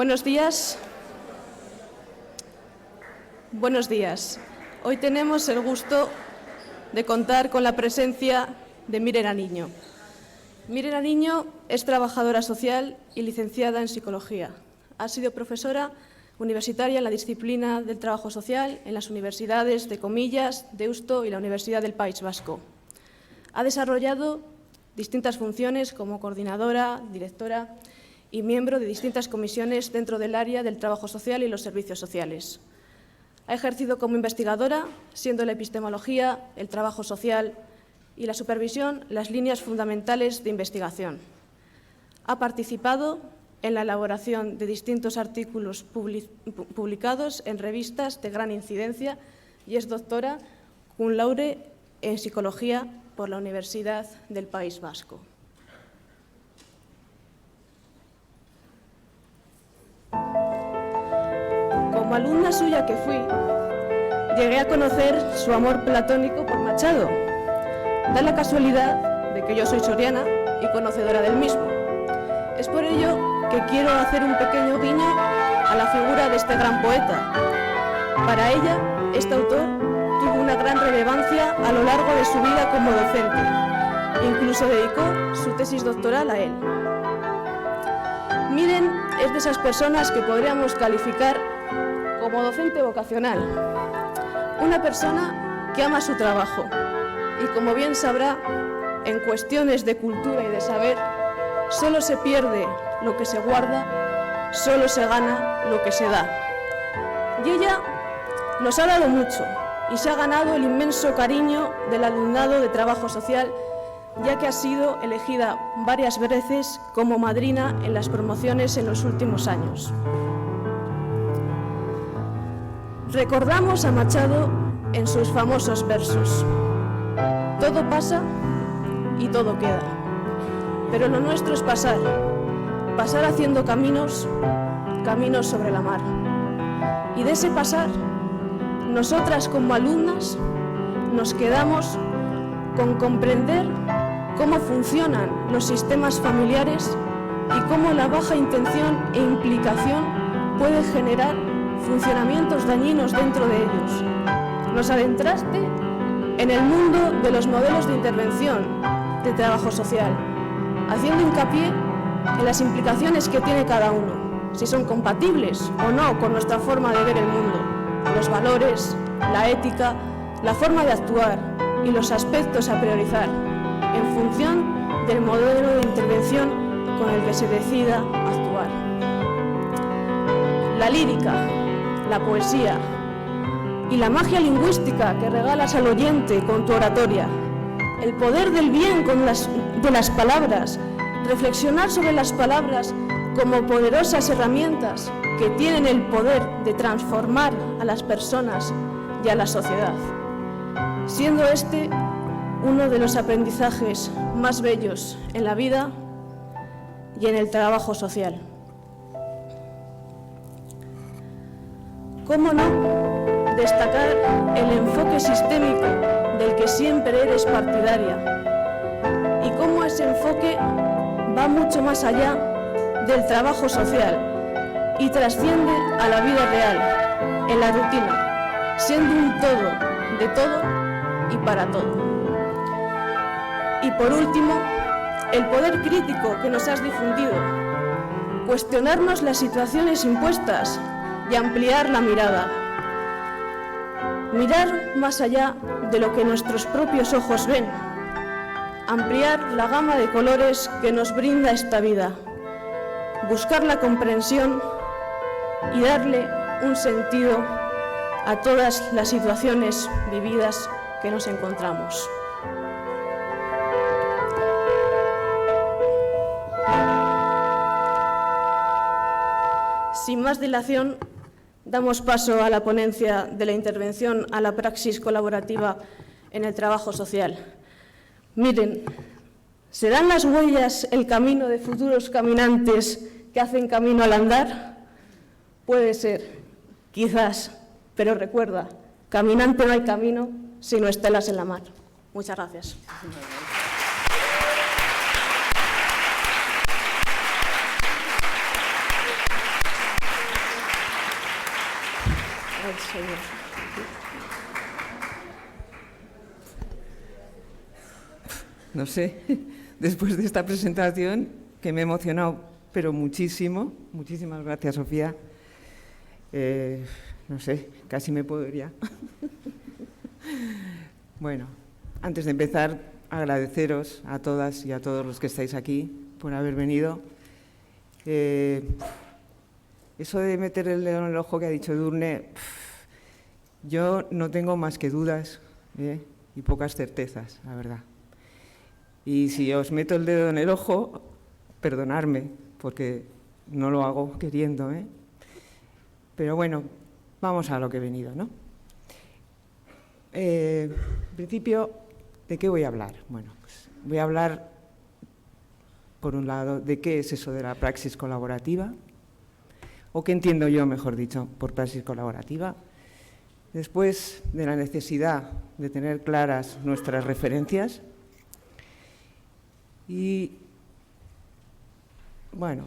Buenos días. Buenos días. Hoy tenemos el gusto de contar con la presencia de Miren Aniño. Miren Aniño es trabajadora social y licenciada en Psicología. Ha sido profesora universitaria en la disciplina del trabajo social en las universidades de Comillas, Deusto y la Universidad del País Vasco. Ha desarrollado distintas funciones como coordinadora, directora y miembro de distintas comisiones dentro del área del trabajo social y los servicios sociales. Ha ejercido como investigadora, siendo la epistemología, el trabajo social y la supervisión las líneas fundamentales de investigación. Ha participado en la elaboración de distintos artículos publicados en revistas de gran incidencia y es doctora cum laude en Psicología por la Universidad del País Vasco. Como alumna suya que fui, llegué a conocer su amor platónico por Machado. Da la casualidad de que yo soy soriana y conocedora del mismo. Es por ello que quiero hacer un pequeño guiño a la figura de este gran poeta. Para ella, este autor tuvo una gran relevancia a lo largo de su vida como docente. Incluso dedicó su tesis doctoral a él. Miren, es de esas personas que podríamos calificar como docente vocacional. Una persona que ama su trabajo y, como bien sabrá, en cuestiones de cultura y de saber, solo se pierde lo que se guarda, solo se gana lo que se da. Y ella nos ha dado mucho y se ha ganado el inmenso cariño del alumnado de trabajo social, ya que ha sido elegida varias veces como madrina en las promociones en los últimos años. Recordamos a Machado en sus famosos versos: todo pasa y todo queda, pero lo nuestro es pasar, pasar haciendo caminos, caminos sobre la mar. Y de ese pasar, nosotras como alumnas nos quedamos con comprender cómo funcionan los sistemas familiares y cómo la baja intención e implicación puede generar funcionamientos dañinos dentro de ellos. Nos adentraste en el mundo de los modelos de intervención de trabajo social, haciendo hincapié en las implicaciones que tiene cada uno, si son compatibles o no con nuestra forma de ver el mundo, los valores, la ética, la forma de actuar y los aspectos a priorizar, en función del modelo de intervención con el que se decida actuar. La lírica, la poesía y la magia lingüística que regalas al oyente con tu oratoria, el poder del bien de las palabras, reflexionar sobre las palabras como poderosas herramientas que tienen el poder de transformar a las personas y a la sociedad, siendo este uno de los aprendizajes más bellos en la vida y en el trabajo social. ¿Cómo no destacar el enfoque sistémico del que siempre eres partidaria y cómo ese enfoque va mucho más allá del trabajo social y trasciende a la vida real, en la rutina, siendo un todo, de todo y para todo? Y por último, el poder crítico que nos has difundido, cuestionarnos las situaciones impuestas y ampliar la mirada. Mirar más allá de lo que nuestros propios ojos ven, ampliar la gama de colores que nos brinda esta vida, buscar la comprensión y darle un sentido a todas las situaciones vividas que nos encontramos. Sin más dilación, damos paso a la ponencia de la intervención a la praxis colaborativa en el trabajo social. Miren, ¿serán las huellas el camino de futuros caminantes que hacen camino al andar? Puede ser, quizás, pero recuerda, caminante no hay camino sino estelas en la mar. Muchas gracias. al Señor. No sé, después de esta presentación, que me ha emocionado, pero muchísimo, muchísimas gracias, Sofía. No sé, casi me puedo ir ya. Bueno, antes de empezar, agradeceros a todas y a todos los que estáis aquí por haber venido. Eso de meter el dedo en el ojo que ha dicho Edurne, yo no tengo más que dudas y pocas certezas, la verdad. Y si os meto el dedo en el ojo, perdonadme, porque no lo hago queriendo, Pero bueno, vamos a lo que he venido, ¿no? En principio, ¿de qué voy a hablar? Bueno, pues voy a hablar, por un lado, de qué es eso de la praxis colaborativa, o qué entiendo yo, mejor dicho, por praxis colaborativa. Después, de la necesidad de tener claras nuestras referencias. Y, bueno,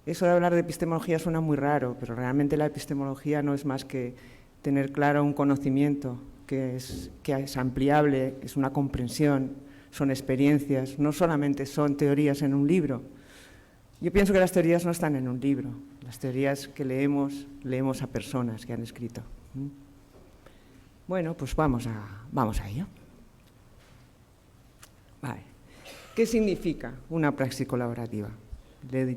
eso de hablar de epistemología suena muy raro, pero realmente la epistemología no es más que tener claro un conocimiento que es ampliable, es una comprensión, son experiencias, no solamente son teorías en un libro. Yo pienso que las teorías no están en un libro, las teorías que leemos a personas que han escrito. Bueno, pues vamos a ello. Vale. ¿Qué significa una praxis colaborativa?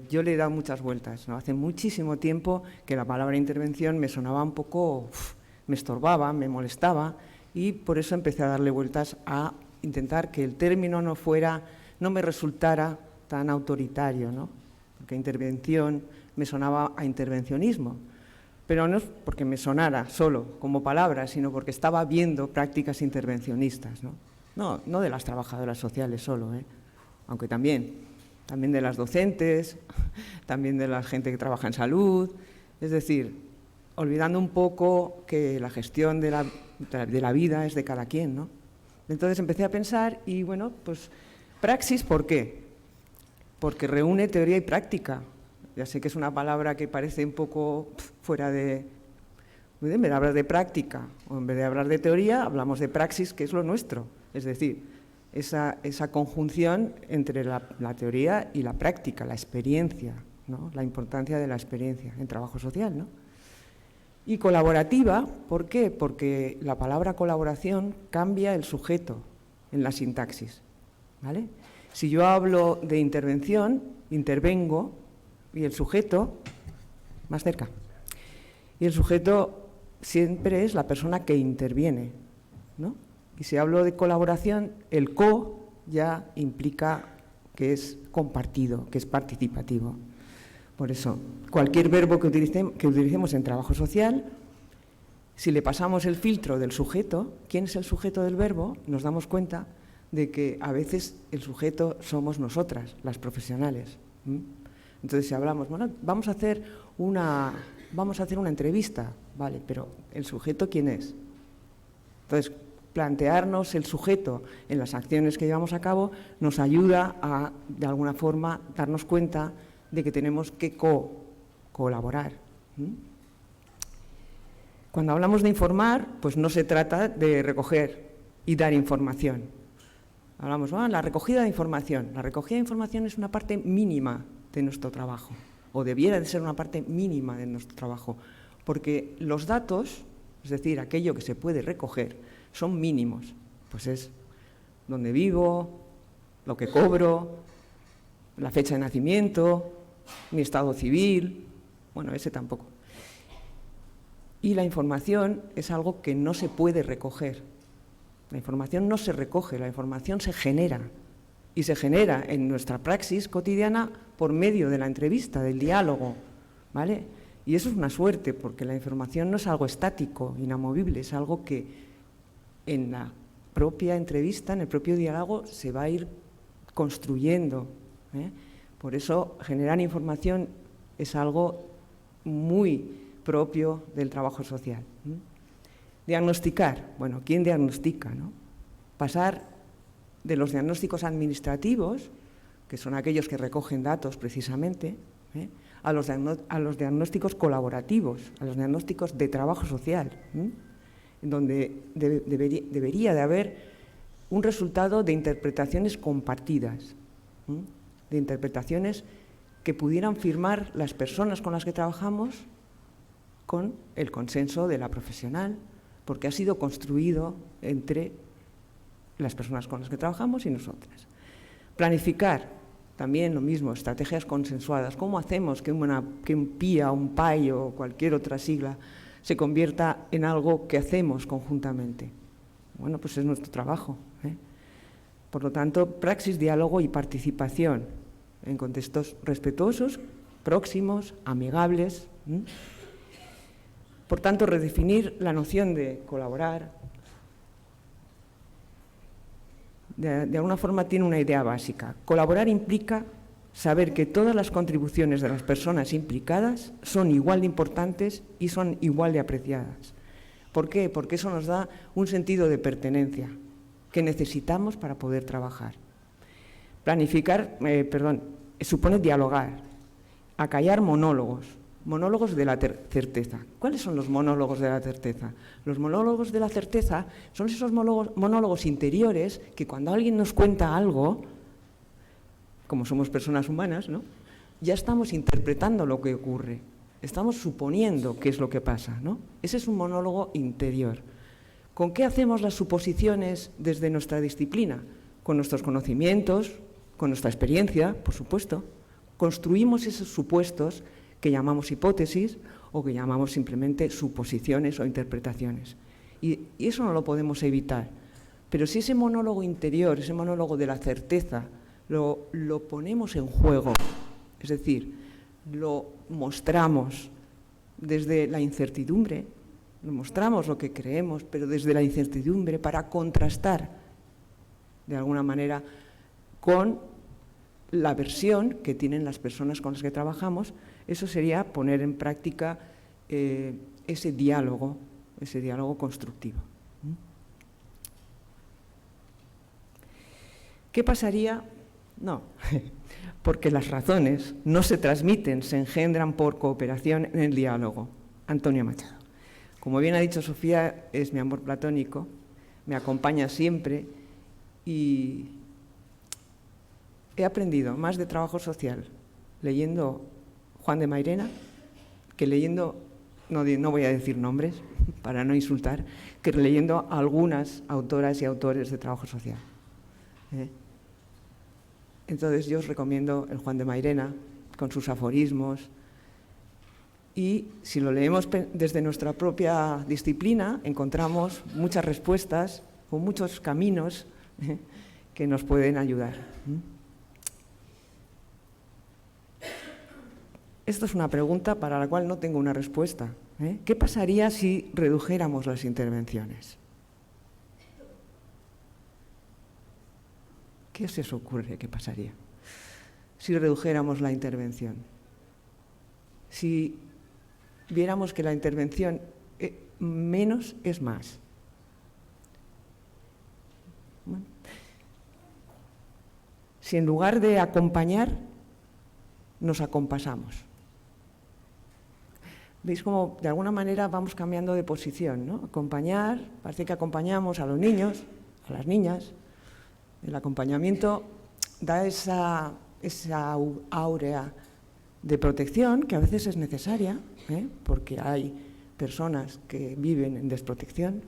Yo le he dado muchas vueltas, ¿no? Hace muchísimo tiempo que la palabra intervención me sonaba un poco, me estorbaba, me molestaba, y por eso empecé a darle vueltas a intentar que el término no me resultara tan autoritario, ¿no? Porque intervención me sonaba a intervencionismo, pero no es porque me sonara solo como palabra, sino porque estaba viendo prácticas intervencionistas, ¿no? No de las trabajadoras sociales solo, aunque también de las docentes, también de la gente que trabaja en salud, es decir, olvidando un poco que la gestión de la vida es de cada quien, ¿no? Entonces empecé a pensar y, bueno, pues, praxis, ¿por qué? Porque reúne teoría y práctica. Ya sé que es una palabra que parece un poco fuera de... En vez de hablar de práctica o en vez de hablar de teoría, hablamos de praxis, que es lo nuestro. Es decir, esa conjunción entre la teoría y la práctica, la experiencia, ¿no? La importancia de la experiencia en trabajo social, ¿no? Y colaborativa, ¿por qué? Porque la palabra colaboración cambia el sujeto en la sintaxis, ¿vale? Si yo hablo de intervención, intervengo, y el sujeto, más cerca, y el sujeto siempre es la persona que interviene, ¿no? Y si hablo de colaboración, el co ya implica que es compartido, que es participativo. Por eso, cualquier verbo que utilicemos en trabajo social, si le pasamos el filtro del sujeto, ¿quién es el sujeto del verbo?, nos damos cuenta de que a veces el sujeto somos nosotras, las profesionales. Entonces, si hablamos, bueno, vamos a hacer una entrevista, vale, pero ¿el sujeto quién es? Entonces, plantearnos el sujeto en las acciones que llevamos a cabo nos ayuda a, de alguna forma, darnos cuenta de que tenemos que colaborar. Cuando hablamos de informar, pues no se trata de recoger y dar información. Hablamos, la recogida de información. La recogida de información es una parte mínima de nuestro trabajo, o debiera de ser una parte mínima de nuestro trabajo, porque los datos, es decir, aquello que se puede recoger, son mínimos. Pues es dónde vivo, lo que cobro, la fecha de nacimiento, mi estado civil, bueno, ese tampoco. Y la información es algo que no se puede recoger. La información no se recoge, la información se genera. Y se genera en nuestra praxis cotidiana por medio de la entrevista, del diálogo, ¿vale? Y eso es una suerte, porque la información no es algo estático, inamovible, es algo que en la propia entrevista, en el propio diálogo, se va a ir construyendo. Por eso, generar información es algo muy propio del trabajo social. Diagnosticar. Bueno, ¿quién diagnostica, no? Pasar de los diagnósticos administrativos, que son aquellos que recogen datos precisamente, a los diagnósticos colaborativos, a los diagnósticos de trabajo social, en donde debería de haber un resultado de interpretaciones compartidas, de interpretaciones que pudieran firmar las personas con las que trabajamos con el consenso de la profesional, porque ha sido construido entre las personas con las que trabajamos y nosotras. Planificar, también lo mismo, estrategias consensuadas. ¿Cómo hacemos que un PIA, un PAI o cualquier otra sigla se convierta en algo que hacemos conjuntamente? Bueno, pues es nuestro trabajo, ¿eh? Por lo tanto, praxis, diálogo y participación en contextos respetuosos, próximos, amigables. Por tanto, redefinir la noción de colaborar. De alguna forma tiene una idea básica. Colaborar implica saber que todas las contribuciones de las personas implicadas son igual de importantes y son igual de apreciadas. ¿Por qué? Porque eso nos da un sentido de pertenencia que necesitamos para poder trabajar. Planificar, supone dialogar, acallar monólogos de la certeza. ¿Cuáles son los monólogos de la certeza? Los monólogos de la certeza son esos monólogos interiores que cuando alguien nos cuenta algo, como somos personas humanas, ¿no?, ya estamos interpretando lo que ocurre, estamos suponiendo qué es lo que pasa, ¿no? Ese es un monólogo interior. ¿Con qué hacemos las suposiciones desde nuestra disciplina? Con nuestros conocimientos, con nuestra experiencia, por supuesto. Construimos esos supuestos que llamamos hipótesis o que llamamos simplemente suposiciones o interpretaciones. Y eso no lo podemos evitar. Pero si ese monólogo interior, ese monólogo de la certeza, lo ponemos en juego, es decir, lo mostramos desde la incertidumbre, lo mostramos lo que creemos, pero desde la incertidumbre para contrastar, de alguna manera, con la versión que tienen las personas con las que trabajamos. Eso sería poner en práctica ese diálogo constructivo. ¿Qué pasaría? No, porque las razones no se transmiten, se engendran por cooperación en el diálogo. Antonio Machado. Como bien ha dicho Sofía, es mi amor platónico, me acompaña siempre y he aprendido más de trabajo social leyendo Juan de Mairena que leyendo, no voy a decir nombres para no insultar, que leyendo a algunas autoras y autores de trabajo social. Entonces yo os recomiendo el Juan de Mairena con sus aforismos y si lo leemos desde nuestra propia disciplina encontramos muchas respuestas o muchos caminos que nos pueden ayudar. Esto es una pregunta para la cual no tengo una respuesta. ¿Qué pasaría si redujéramos las intervenciones? ¿Qué se os ocurre que pasaría si redujéramos la intervención? Si viéramos que la intervención menos es más. Bueno, si en lugar de acompañar, nos acompasamos. ¿Veis cómo de alguna manera vamos cambiando de posición, ¿no? Acompañar, parece que acompañamos a los niños, a las niñas. El acompañamiento da esa áurea de protección que a veces es necesaria, porque hay personas que viven en desprotección,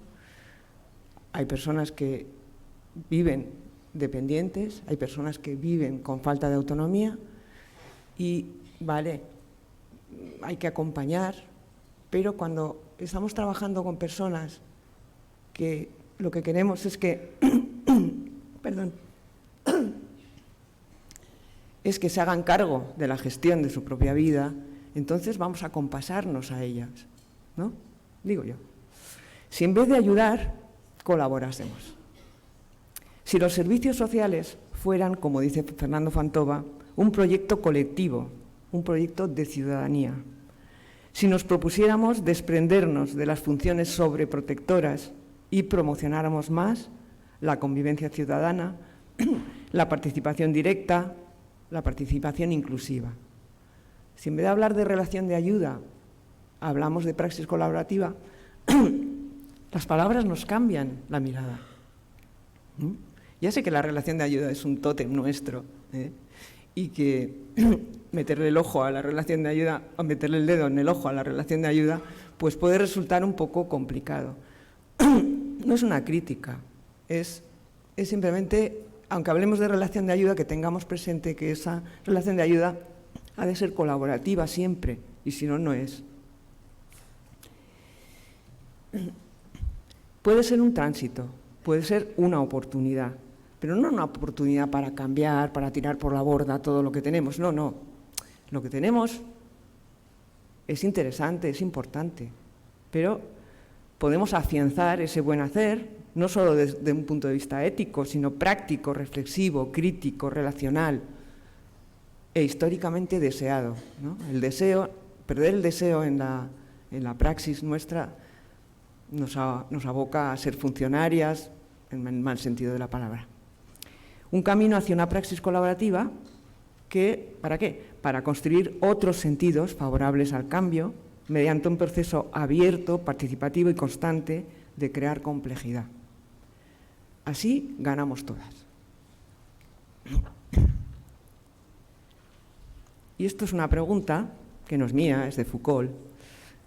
hay personas que viven dependientes, hay personas que viven con falta de autonomía y, vale, hay que acompañar, pero cuando estamos trabajando con personas que lo que queremos es que es que se hagan cargo de la gestión de su propia vida, entonces vamos a acompasarnos a ellas, ¿no? Digo yo. Si en vez de ayudar, colaborásemos. Si los servicios sociales fueran, como dice Fernando Fantova, un proyecto colectivo, un proyecto de ciudadanía. Si nos propusiéramos desprendernos de las funciones sobreprotectoras y promocionáramos más la convivencia ciudadana, la participación directa, la participación inclusiva. Si en vez de hablar de relación de ayuda, hablamos de praxis colaborativa, las palabras nos cambian la mirada. Ya sé que la relación de ayuda es un tótem nuestro, y que meterle el ojo a la relación de ayuda, o meterle el dedo en el ojo a la relación de ayuda, pues puede resultar un poco complicado. No es una crítica, es simplemente, aunque hablemos de relación de ayuda, que tengamos presente que esa relación de ayuda ha de ser colaborativa siempre, y si no, no es. Puede ser un tránsito, puede ser una oportunidad, pero no una oportunidad para cambiar, para tirar por la borda todo lo que tenemos. No, no. Lo que tenemos es interesante, es importante, pero podemos afianzar ese buen hacer, no solo desde un punto de vista ético, sino práctico, reflexivo, crítico, relacional e históricamente deseado, ¿no? El deseo, perder el deseo en la praxis nuestra nos aboca a ser funcionarias, en el mal sentido de la palabra. Un camino hacia una praxis colaborativa que, ¿para qué? Para construir otros sentidos favorables al cambio mediante un proceso abierto, participativo y constante de crear complejidad. Así ganamos todas. Y esto es una pregunta que no es mía, es de Foucault.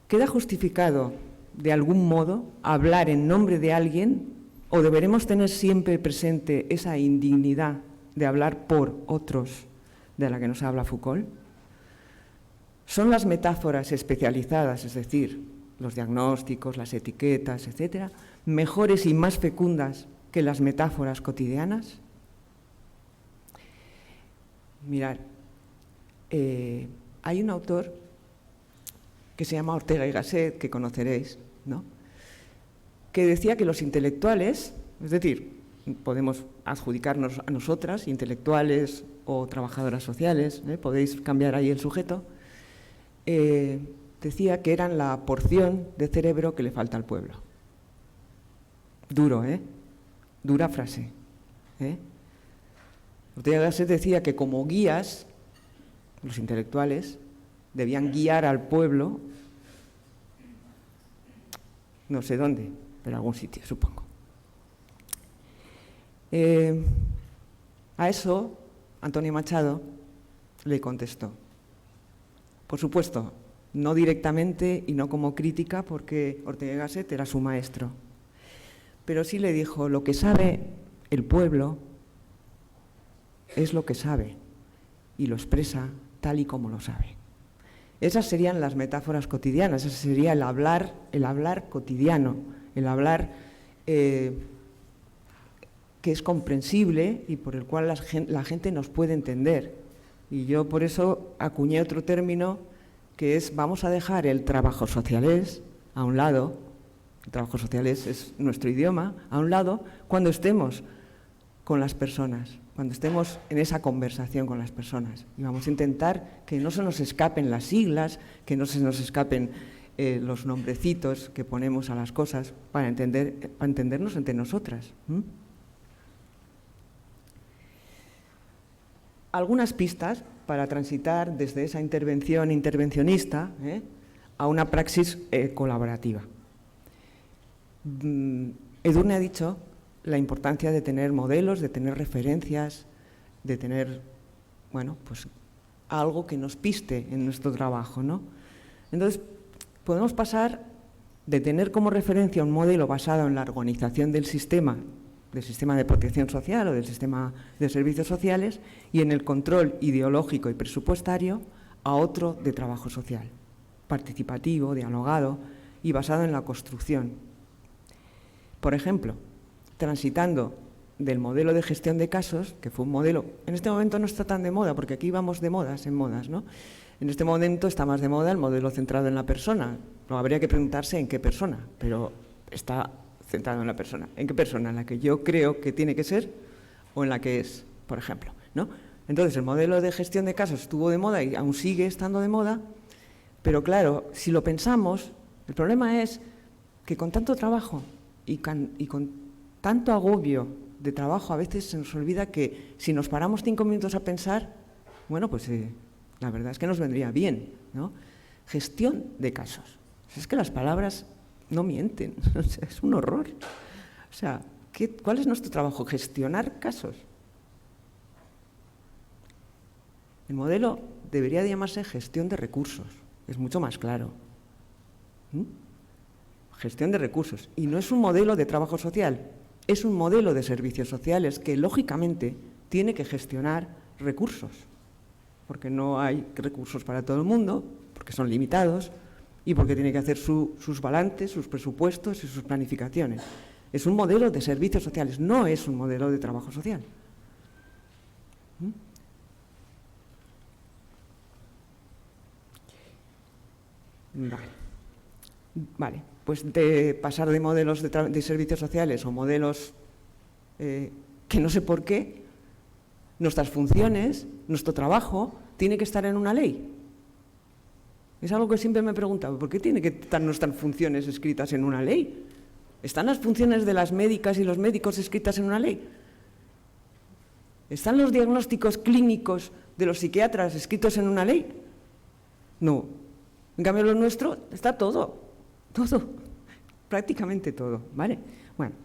¿Queda justificado de algún modo hablar en nombre de alguien o deberemos tener siempre presente esa indignidad de hablar por otros de la que nos habla Foucault? ¿Son las metáforas especializadas, es decir, los diagnósticos, las etiquetas, etcétera, mejores y más fecundas que las metáforas cotidianas? Mirad, hay un autor que se llama Ortega y Gasset, que conoceréis, ¿no?, que decía que los intelectuales, es decir, podemos adjudicarnos a nosotras, intelectuales o trabajadoras sociales, podéis cambiar ahí el sujeto, decía que eran la porción de cerebro que le falta al pueblo. Duro, dura frase. Ortega y Gasset decía que como guías, los intelectuales debían guiar al pueblo, no sé dónde, pero algún sitio, supongo. A eso, Antonio Machado le contestó. Por supuesto, no directamente y no como crítica, porque Ortega y Gasset era su maestro. Pero sí le dijo, lo que sabe el pueblo es lo que sabe, y lo expresa tal y como lo sabe. Esas serían las metáforas cotidianas, ese sería el hablar cotidiano, el hablar que es comprensible y por el cual la gente nos puede entender. Y yo por eso acuñé otro término que es, vamos a dejar el trabajo sociales a un lado, el trabajo sociales es nuestro idioma, a un lado, cuando estemos con las personas, cuando estemos en esa conversación con las personas. Y vamos a intentar que no se nos escapen las siglas, que no se nos escapen los nombrecitos que ponemos a las cosas para entendernos entre nosotras. Algunas pistas para transitar desde esa intervención intervencionista a una praxis colaborativa. Edurne ha dicho la importancia de tener modelos, de tener referencias, de tener, bueno, pues algo que nos piste en nuestro trabajo, ¿no? Entonces, podemos pasar de tener como referencia un modelo basado en la organización del sistema de protección social o del sistema de servicios sociales y en el control ideológico y presupuestario a otro de trabajo social, participativo, dialogado y basado en la construcción. Por ejemplo, transitando del modelo de gestión de casos, que fue un modelo, en este momento no está tan de moda, porque aquí vamos de modas en modas, ¿no? En este momento está más de moda el modelo centrado en la persona. No habría que preguntarse en qué persona, pero está centrado en la persona. ¿En qué persona? ¿En la que yo creo que tiene que ser o en la que es, por ejemplo, ¿no? Entonces, el modelo de gestión de casos estuvo de moda y aún sigue estando de moda, pero claro, si lo pensamos, el problema es que con tanto trabajo y con tanto agobio de trabajo, a veces se nos olvida que si nos paramos 5 minutos a pensar, bueno, pues La verdad es que nos vendría bien, ¿no? Gestión de casos. Es que las palabras no mienten, o sea, es un horror. O sea, ¿cuál es nuestro trabajo? Gestionar casos. El modelo debería de llamarse gestión de recursos, es mucho más claro. Gestión de recursos. Y no es un modelo de trabajo social, es un modelo de servicios sociales que, lógicamente, tiene que gestionar recursos, porque no hay recursos para todo el mundo, porque son limitados y porque tiene que hacer sus balances, sus presupuestos y sus planificaciones. Es un modelo de servicios sociales, no es un modelo de trabajo social. Vale, pues de pasar de modelos de servicios sociales o modelos que no sé por qué, nuestras funciones, nuestro trabajo, tiene que estar en una ley. Es algo que siempre me he preguntado, ¿por qué tiene que estar nuestras funciones escritas en una ley? ¿Están las funciones de las médicas y los médicos escritas en una ley? ¿Están los diagnósticos clínicos de los psiquiatras escritos en una ley? No. En cambio, lo nuestro está todo, prácticamente todo, ¿vale? Bueno,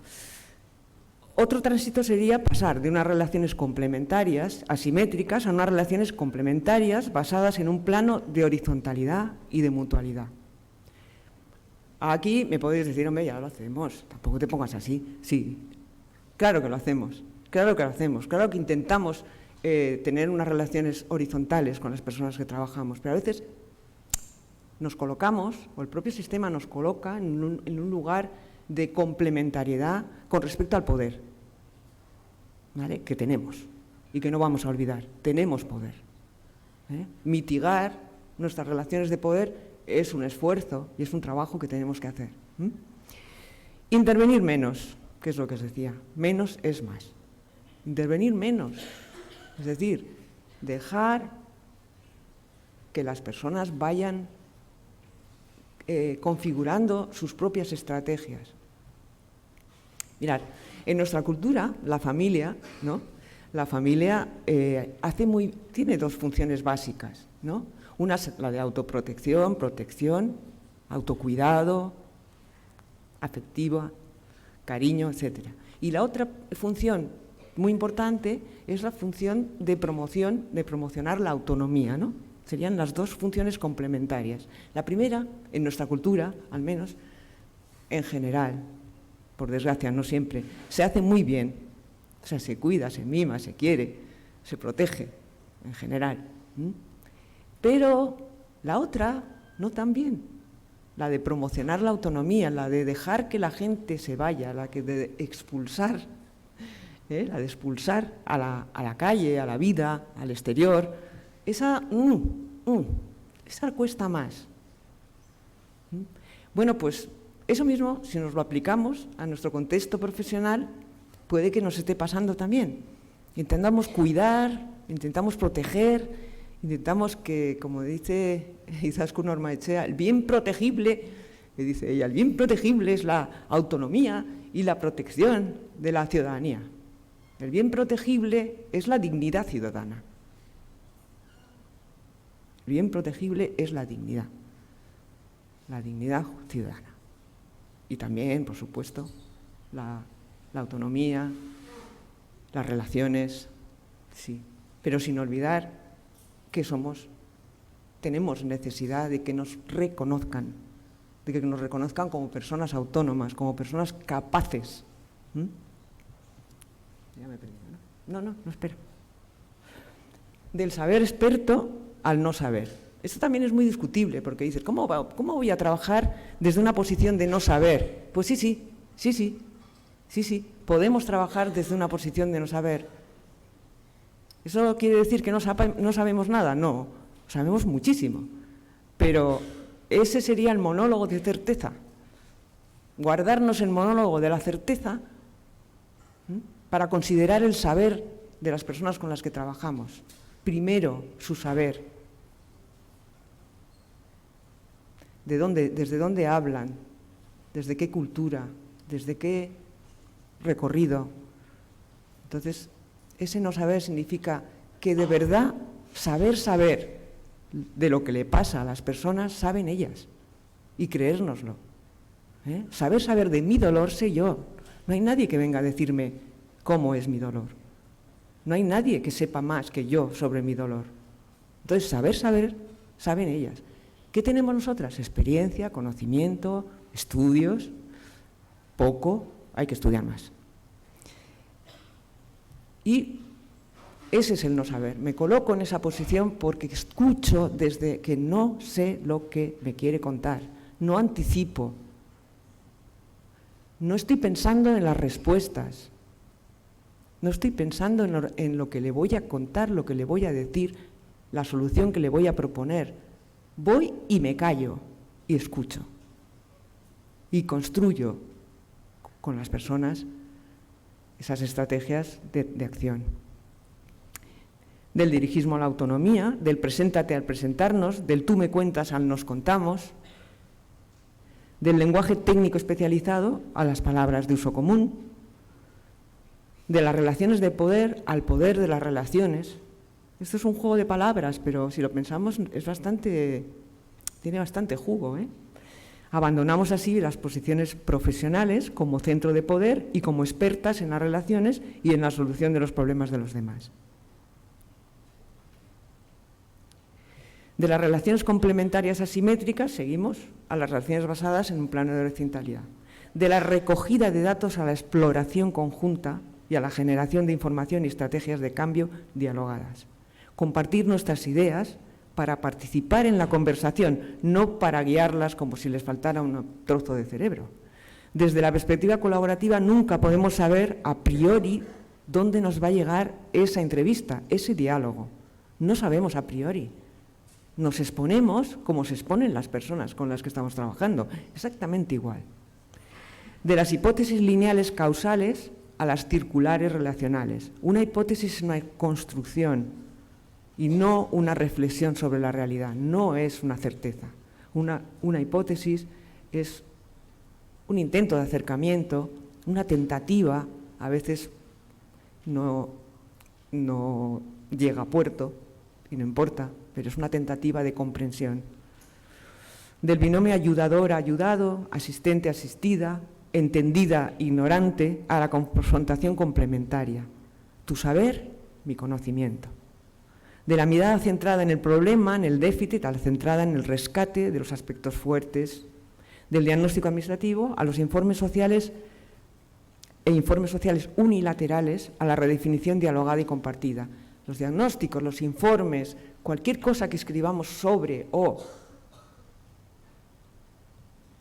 otro tránsito sería pasar de unas relaciones complementarias, asimétricas, a unas relaciones complementarias basadas en un plano de horizontalidad y de mutualidad. Aquí me podéis decir, hombre, ya lo hacemos, tampoco te pongas así. Sí, claro que lo hacemos, claro que intentamos tener unas relaciones horizontales con las personas que trabajamos, pero a veces nos colocamos, o el propio sistema nos coloca en un lugar de complementariedad con respecto al poder, ¿vale? Que tenemos y que no vamos a olvidar. Tenemos poder. Mitigar nuestras relaciones de poder es un esfuerzo y es un trabajo que tenemos que hacer. Intervenir menos, que es lo que os decía. Menos es más. Intervenir menos. Es decir, dejar que las personas vayan configurando sus propias estrategias. Mirad, en nuestra cultura, la familia, ¿no? La familia tiene dos funciones básicas, ¿no? Una es la de autoprotección, protección, autocuidado, afectiva, cariño, etc. Y la otra función muy importante es la función de promocionar la autonomía, ¿no? Serían las dos funciones complementarias. La primera, en nuestra cultura, al menos, en general, por desgracia, no siempre, se hace muy bien. O sea, se cuida, se mima, se quiere, se protege, en general. Pero la otra, no tan bien. La de promocionar la autonomía, la de dejar que la gente se vaya, la de expulsar, la de expulsar a la calle, a la vida, al exterior. Esa cuesta más. Bueno, pues eso mismo, si nos lo aplicamos a nuestro contexto profesional, puede que nos esté pasando también. Intentamos cuidar, intentamos proteger, intentamos que, como dice Izaskun Ormaechea, el bien protegible, que dice ella, el bien protegible es la autonomía y la protección de la ciudadanía. El bien protegible es la dignidad ciudadana. Bien protegible es la dignidad ciudadana. Y también, por supuesto, la autonomía, las relaciones, sí. Pero sin olvidar que tenemos necesidad de que nos reconozcan, como personas autónomas, como personas capaces. Ya me he perdido, ¿no? No, espera. Del saber experto al no saber. Esto también es muy discutible, porque dices, ¿cómo voy a trabajar desde una posición de no saber? Pues sí, podemos trabajar desde una posición de no saber. ¿Eso quiere decir que no sabemos nada? No, sabemos muchísimo, pero ese sería el monólogo de certeza. Guardarnos el monólogo de la certeza para considerar el saber de las personas con las que trabajamos. Primero, su saber. ¿Desde dónde hablan? ¿Desde qué cultura? ¿Desde qué recorrido? Entonces, ese no saber significa que de verdad saber de lo que le pasa a las personas saben ellas, y creérnoslo. Saber de mi dolor sé yo. No hay nadie que venga a decirme cómo es mi dolor. No hay nadie que sepa más que yo sobre mi dolor. Entonces, saber, saben ellas. ¿Qué tenemos nosotras? Experiencia, conocimiento, estudios. Poco, hay que estudiar más. Y ese es el no saber. Me coloco en esa posición porque escucho desde que no sé lo que me quiere contar. No anticipo. No estoy pensando en las respuestas. No estoy pensando en lo que le voy a contar, lo que le voy a decir, la solución que le voy a proponer. Voy y me callo y escucho. Y construyo con las personas esas estrategias de acción. Del dirigismo a la autonomía, del preséntate al presentarnos, del tú me cuentas al nos contamos, del lenguaje técnico especializado a las palabras de uso común, de las relaciones de poder al poder de las relaciones. Esto es un juego de palabras, pero si lo pensamos tiene bastante jugo, Abandonamos así las posiciones profesionales como centro de poder y como expertas en las relaciones y en la solución de los problemas de los demás. De las relaciones complementarias asimétricas, seguimos a las relaciones basadas en un plano de horizontalidad. De la recogida de datos a la exploración conjunta y a la generación de información y estrategias de cambio dialogadas. Compartir nuestras ideas para participar en la conversación, no para guiarlas como si les faltara un trozo de cerebro. Desde la perspectiva colaborativa nunca podemos saber a priori dónde nos va a llegar esa entrevista, ese diálogo. No sabemos a priori. Nos exponemos como se exponen las personas con las que estamos trabajando, exactamente igual. De las hipótesis lineales causales a las circulares relacionales. Una hipótesis es una construcción y no una reflexión sobre la realidad, no es una certeza. Una hipótesis es un intento de acercamiento, una tentativa, a veces no llega a puerto y no importa, pero es una tentativa de comprensión. Del binomio ayudador-ayudado, asistente-asistida, entendida-ignorante, a la confrontación complementaria. Tu saber, mi conocimiento. De la mirada centrada en el problema, en el déficit, a la centrada en el rescate de los aspectos fuertes. Del diagnóstico administrativo a los informes sociales e informes sociales unilaterales, a la redefinición dialogada y compartida. Los diagnósticos, los informes, cualquier cosa que escribamos sobre o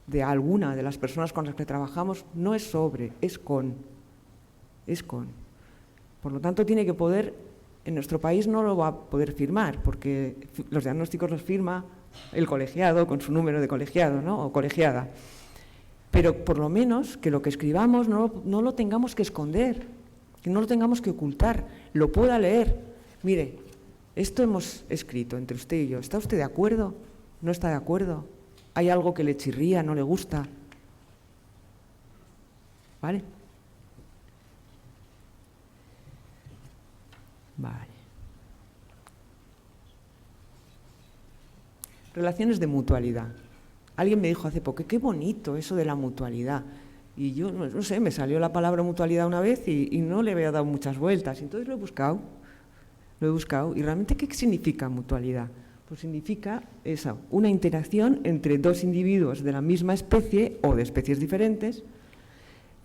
de alguna de las personas con las que trabajamos, no es sobre, es con. Es con. Por lo tanto, tiene que poder, en nuestro país no lo va a poder firmar, porque los diagnósticos los firma el colegiado con su número de colegiado, ¿no? O colegiada. Pero por lo menos que lo que escribamos no lo tengamos que esconder, que no lo tengamos que ocultar, lo pueda leer. Mire, esto hemos escrito entre usted y yo. ¿Está usted de acuerdo? ¿No está de acuerdo? ¿Hay algo que le chirría, no le gusta? ¿Vale? Vale. Relaciones de mutualidad. Alguien me dijo hace poco, qué bonito eso de la mutualidad. Y yo, no sé, me salió la palabra mutualidad una vez y no le había dado muchas vueltas. Entonces lo he buscado. ¿Y realmente qué significa mutualidad? Pues significa eso, una interacción entre dos individuos de la misma especie o de especies diferentes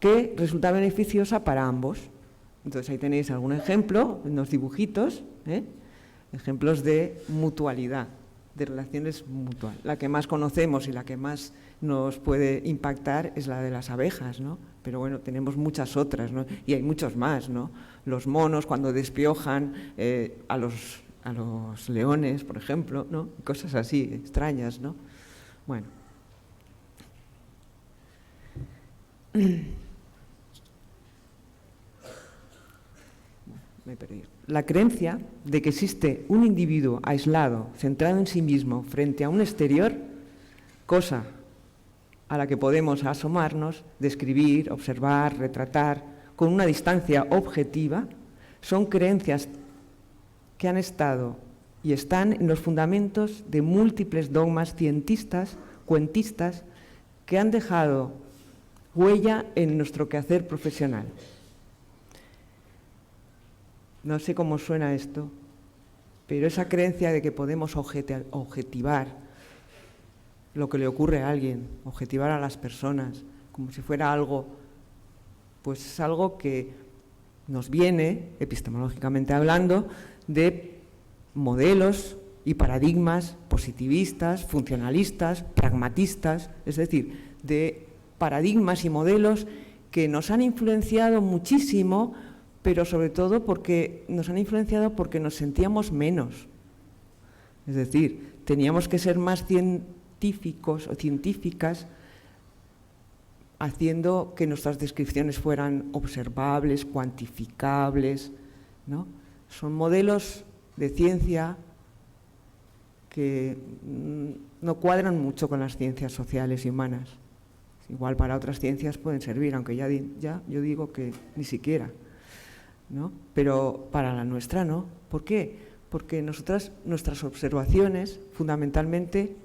que resulta beneficiosa para ambos. Entonces ahí tenéis algún ejemplo, unos dibujitos, ejemplos de mutualidad, de relaciones mutuales. La que más conocemos y la que más nos puede impactar es la de las abejas, ¿no? Pero bueno, tenemos muchas otras, ¿no? Y hay muchos más, ¿no? Los monos cuando despiojan a los leones, por ejemplo, ¿no? Cosas así extrañas, ¿no? Bueno. Me he perdido. La creencia de que existe un individuo aislado, centrado en sí mismo, frente a un exterior, cosa a la que podemos asomarnos, describir, observar, retratar, con una distancia objetiva, son creencias que han estado y están en los fundamentos de múltiples dogmas cientistas, cuentistas, que han dejado huella en nuestro quehacer profesional. No sé cómo suena esto, pero esa creencia de que podemos objetivar lo que le ocurre a alguien, objetivar a las personas, como si fuera algo, pues es algo que nos viene, epistemológicamente hablando, de modelos y paradigmas positivistas, funcionalistas, pragmatistas, es decir, de paradigmas y modelos que nos han influenciado muchísimo, pero sobre todo porque nos han influenciado porque nos sentíamos menos. Es decir, teníamos que ser más científicos o científicas, haciendo que nuestras descripciones fueran observables, cuantificables, ¿no? Son modelos de ciencia que no cuadran mucho con las ciencias sociales y humanas. Igual para otras ciencias pueden servir, aunque ya yo digo que ni siquiera, ¿no? Pero para la nuestra no. ¿Por qué? Porque nuestras observaciones, fundamentalmente,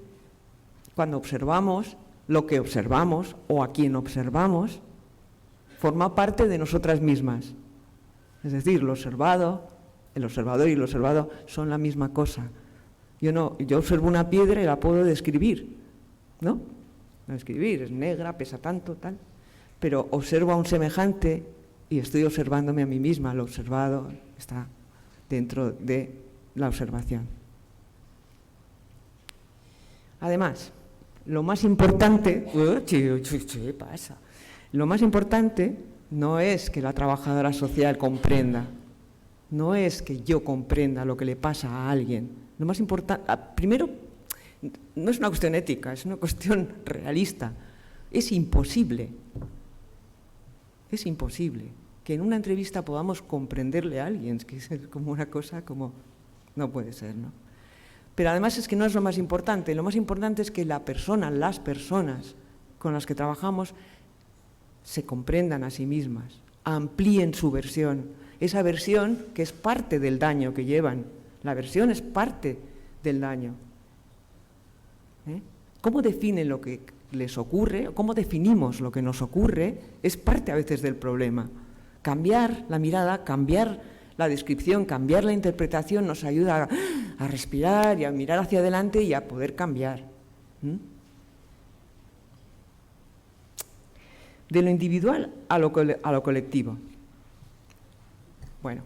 cuando observamos, lo que observamos o a quien observamos, forma parte de nosotras mismas. Es decir, el observador y el observado son la misma cosa. Yo observo una piedra y la puedo describir, ¿no? No describir, es negra, pesa tanto, tal. Pero observo a un semejante y estoy observándome a mí misma. Lo observado está dentro de la observación. Además, lo más importante, pasa. Lo más importante no es que la trabajadora social comprenda, no es que yo comprenda lo que le pasa a alguien. Lo más importante, primero, no es una cuestión ética, es una cuestión realista. Es imposible que en una entrevista podamos comprenderle a alguien, es que es como una cosa como, no puede ser, ¿no? Pero además es que no es lo más importante es que las personas con las que trabajamos se comprendan a sí mismas, amplíen su versión, esa versión que es parte del daño que llevan. La versión es parte del daño. ¿Cómo definen lo que les ocurre? ¿Cómo definimos lo que nos ocurre? Es parte a veces del problema. Cambiar la mirada, cambiar la descripción, cambiar la interpretación nos ayuda a respirar y a mirar hacia adelante y a poder cambiar. De lo individual a lo colectivo. Bueno,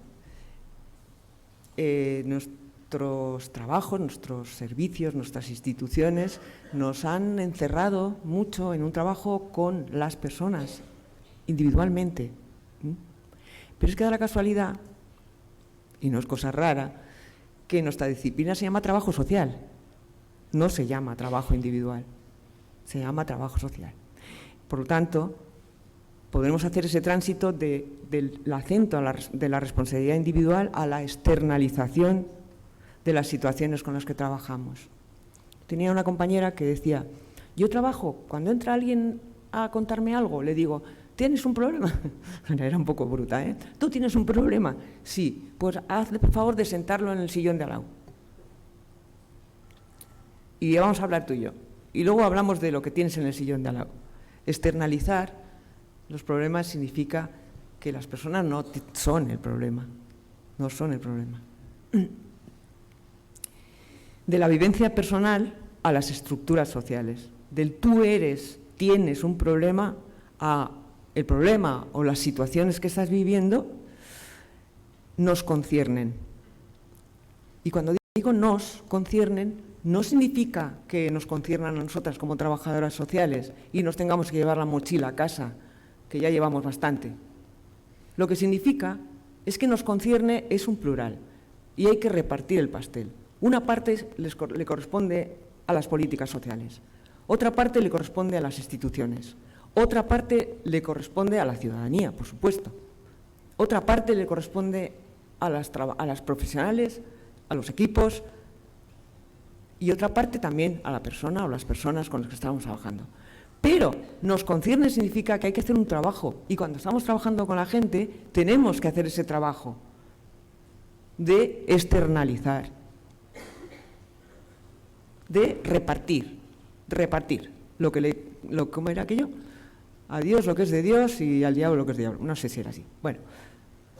nuestros trabajos, nuestros servicios, nuestras instituciones nos han encerrado mucho en un trabajo con las personas, individualmente. Pero es que da la casualidad, y no es cosa rara, que nuestra disciplina se llama trabajo social, no se llama trabajo individual, se llama trabajo social. Por lo tanto, podemos hacer ese tránsito del acento de la responsabilidad individual a la externalización de las situaciones con las que trabajamos. Tenía una compañera que decía, yo trabajo, cuando entra alguien a contarme algo, le digo, ¿tienes un problema? Era un poco bruta, ¿eh? ¿Tú tienes un problema? Sí, pues hazle por favor de sentarlo en el sillón de al lado. Y vamos a hablar tú y yo. Y luego hablamos de lo que tienes en el sillón de al lado. Externalizar los problemas significa que las personas no son el problema, no son el problema. De la vivencia personal a las estructuras sociales, del tú tienes un problema, a el problema o las situaciones que estás viviendo nos conciernen. Y cuando digo nos conciernen, no significa que nos conciernan a nosotras como trabajadoras sociales y nos tengamos que llevar la mochila a casa, que ya llevamos bastante. Lo que significa es que nos concierne es un plural y hay que repartir el pastel. Una parte le corresponde a las políticas sociales, otra parte le corresponde a las instituciones, otra parte le corresponde a la ciudadanía, por supuesto, otra parte le corresponde a las profesionales, a los equipos y otra parte también a la persona o las personas con las que estamos trabajando. Pero nos concierne significa que hay que hacer un trabajo y cuando estamos trabajando con la gente tenemos que hacer ese trabajo de externalizar. de repartir ¿cómo era aquello? A Dios lo que es de Dios y al diablo lo que es de diablo. No sé si era así. Bueno,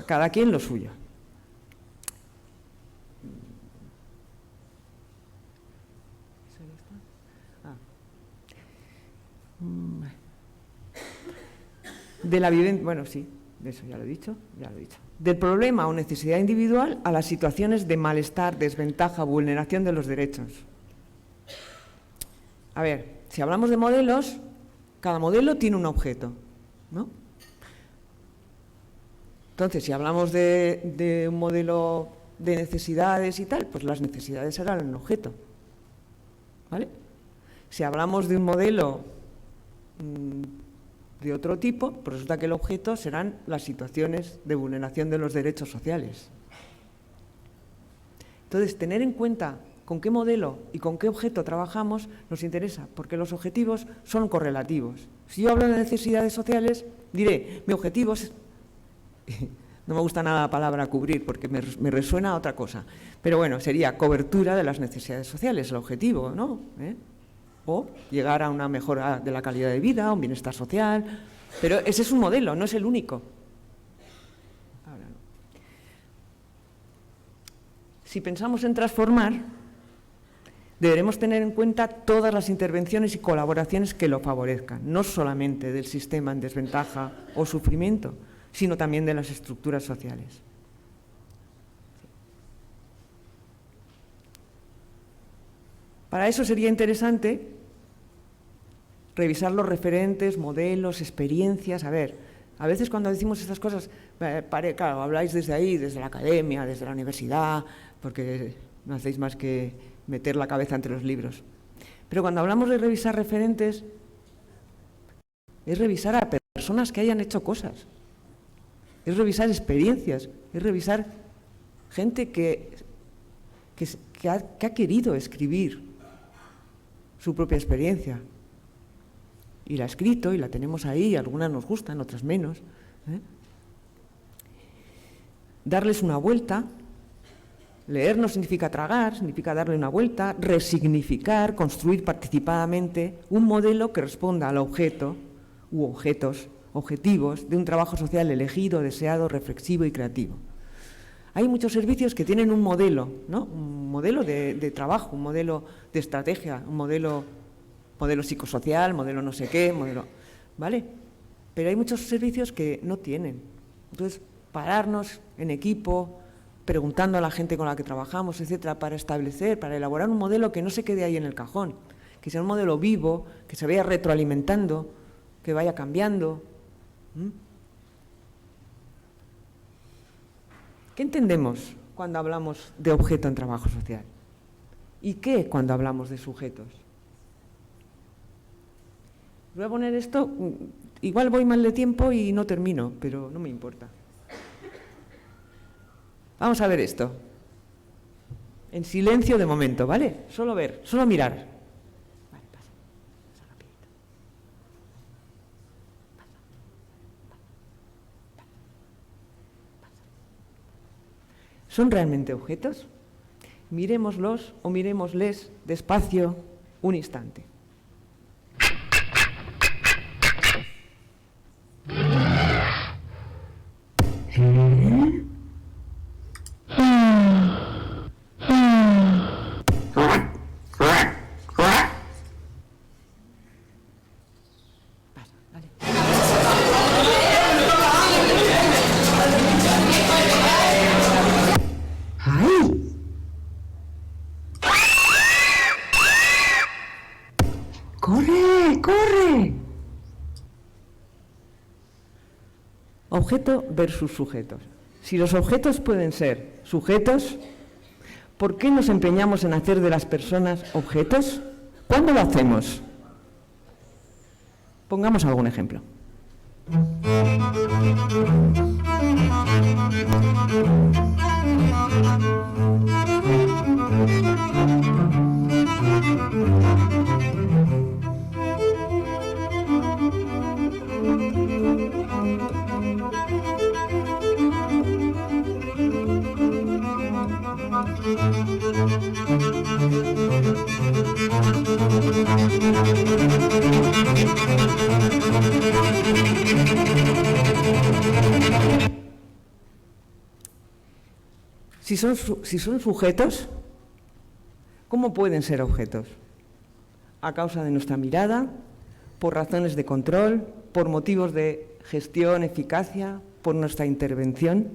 cada quien lo suyo. De la vivencia, bueno, sí, de eso ya lo he dicho. Del problema o necesidad individual a las situaciones de malestar, desventaja, vulneración de los derechos. A ver, si hablamos de modelos, cada modelo tiene un objeto, ¿no? Entonces, si hablamos de un modelo de necesidades y tal, pues las necesidades serán el objeto, ¿vale? Si hablamos de un modelo de otro tipo, pues resulta que el objeto serán las situaciones de vulneración de los derechos sociales. Entonces, tener en cuenta con qué modelo y con qué objeto trabajamos nos interesa, porque los objetivos son correlativos. Si yo hablo de necesidades sociales, diré, mi objetivo es... No me gusta nada la palabra cubrir, porque me resuena a otra cosa. Pero bueno, sería cobertura de las necesidades sociales, el objetivo, ¿no? O llegar a una mejora de la calidad de vida, un bienestar social. Pero ese es un modelo, no es el único. Ahora no. Si pensamos en transformar, deberemos tener en cuenta todas las intervenciones y colaboraciones que lo favorezcan, no solamente del sistema en desventaja o sufrimiento, sino también de las estructuras sociales. Para eso sería interesante revisar los referentes, modelos, experiencias. A ver, a veces cuando decimos estas cosas, claro, habláis desde ahí, desde la academia, desde la universidad, porque no hacéis más que meter la cabeza entre los libros. Pero cuando hablamos de revisar referentes, es revisar a personas que hayan hecho cosas, es revisar experiencias, es revisar gente que ha querido escribir su propia experiencia. Y la ha escrito y la tenemos ahí, algunas nos gustan, otras menos. Darles una vuelta. Leer no significa tragar, significa darle una vuelta, resignificar, construir participadamente un modelo que responda al objeto u objetivos de un trabajo social elegido, deseado, reflexivo y creativo. Hay muchos servicios que tienen un modelo, ¿no? Un modelo de trabajo, un modelo de estrategia, un modelo psicosocial, modelo no sé qué, ¿vale? Pero hay muchos servicios que no tienen. Entonces, pararnos en equipo, preguntando a la gente con la que trabajamos, etcétera, para elaborar un modelo que no se quede ahí en el cajón, que sea un modelo vivo, que se vaya retroalimentando, que vaya cambiando. ¿Qué entendemos cuando hablamos de objeto en trabajo social? ¿Y qué cuando hablamos de sujetos? Voy a poner esto, igual voy mal de tiempo y no termino, pero no me importa. Vamos a ver esto. En silencio de momento, ¿vale? Solo ver, solo mirar. Vale, pasa rapidito. Pasa. ¿Son realmente objetos? Mirémoslos o mirémosles despacio un instante. ¡Corre! Objeto versus sujetos. Si los objetos pueden ser sujetos, ¿por qué nos empeñamos en hacer de las personas objetos? ¿Cuándo lo hacemos? Pongamos algún ejemplo. Si son sujetos, ¿cómo pueden ser objetos? A causa de nuestra mirada, por razones de control, por motivos de gestión, eficacia, por nuestra intervención.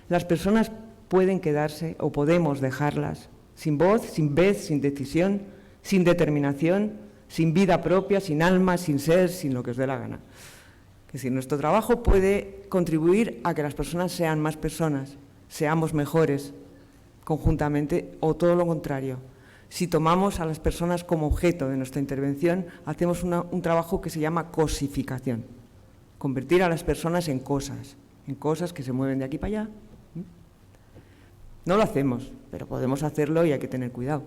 Las personas pueden quedarse o podemos dejarlas sin voz, sin vez, sin decisión, sin determinación, sin vida propia, sin alma, sin ser, sin lo que os dé la gana. Es decir, nuestro trabajo puede contribuir a que las personas sean más personas, seamos mejores conjuntamente, o todo lo contrario. Si tomamos a las personas como objeto de nuestra intervención, hacemos un trabajo que se llama cosificación. Convertir a las personas en cosas que se mueven de aquí para allá. No lo hacemos, pero podemos hacerlo y hay que tener cuidado.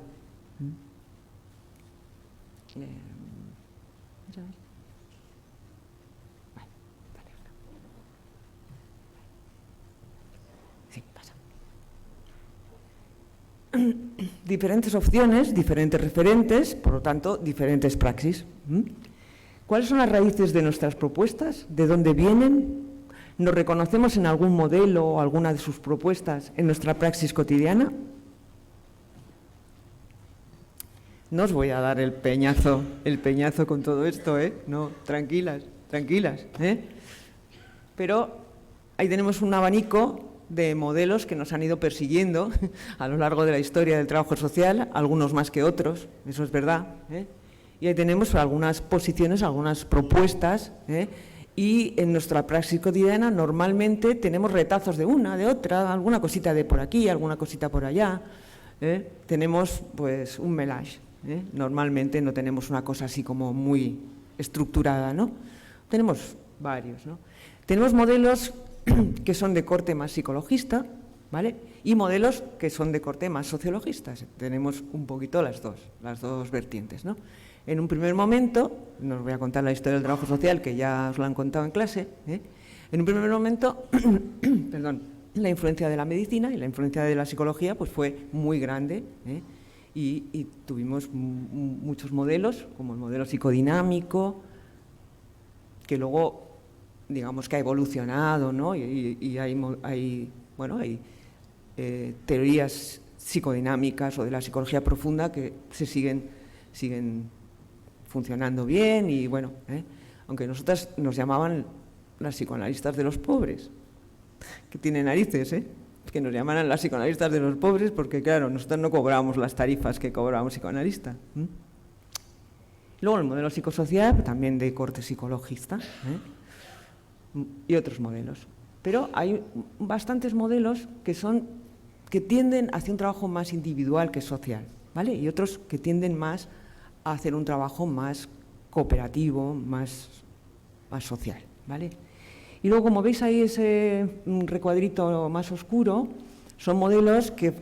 Sí, pasa. Diferentes opciones, diferentes referentes, por lo tanto, diferentes praxis. ¿Cuáles son las raíces de nuestras propuestas? ¿De dónde vienen? ¿Nos reconocemos en algún modelo o alguna de sus propuestas en nuestra praxis cotidiana? No os voy a dar el peñazo con todo esto, ¿eh? No, tranquilas, ¿eh? Pero ahí tenemos un abanico de modelos que nos han ido persiguiendo a lo largo de la historia del trabajo social, algunos más que otros, eso es verdad, ¿eh? Y ahí tenemos algunas posiciones, algunas propuestas, ¿eh? Y en nuestra praxis cotidiana normalmente tenemos retazos de una, de otra, alguna cosita de por aquí, alguna cosita por allá, ¿eh? Tenemos pues un melange, ¿eh? Normalmente no tenemos una cosa así como muy estructurada, ¿no? Tenemos varios, ¿no? Tenemos modelos que son de corte más psicologista, ¿vale? Y modelos que son de corte más sociologistas. Tenemos un poquito las dos vertientes, ¿no? En un primer momento, no os voy a contar la historia del trabajo social, que ya os la han contado en clase, ¿eh? En un primer momento, perdón, la influencia de la medicina y la influencia de la psicología pues fue muy grande, ¿eh? Y tuvimos muchos modelos, como el modelo psicodinámico, que luego, digamos que ha evolucionado, ¿no? Y hay teorías psicodinámicas o de la psicología profunda que se siguen funcionando bien y bueno, aunque nosotras nos llamaban las psicoanalistas de los pobres, que tiene narices, que nos llamaran las psicoanalistas de los pobres porque claro, nosotros no cobrábamos las tarifas que cobraba un psicoanalista. Luego el modelo psicosocial, también de corte psicologista, y otros modelos. Pero hay bastantes modelos que tienden hacia un trabajo más individual que social, ¿vale? Y otros que tienden más a hacer un trabajo más cooperativo, más social, ¿vale? Y luego, como veis ahí ese recuadrito más oscuro, son modelos que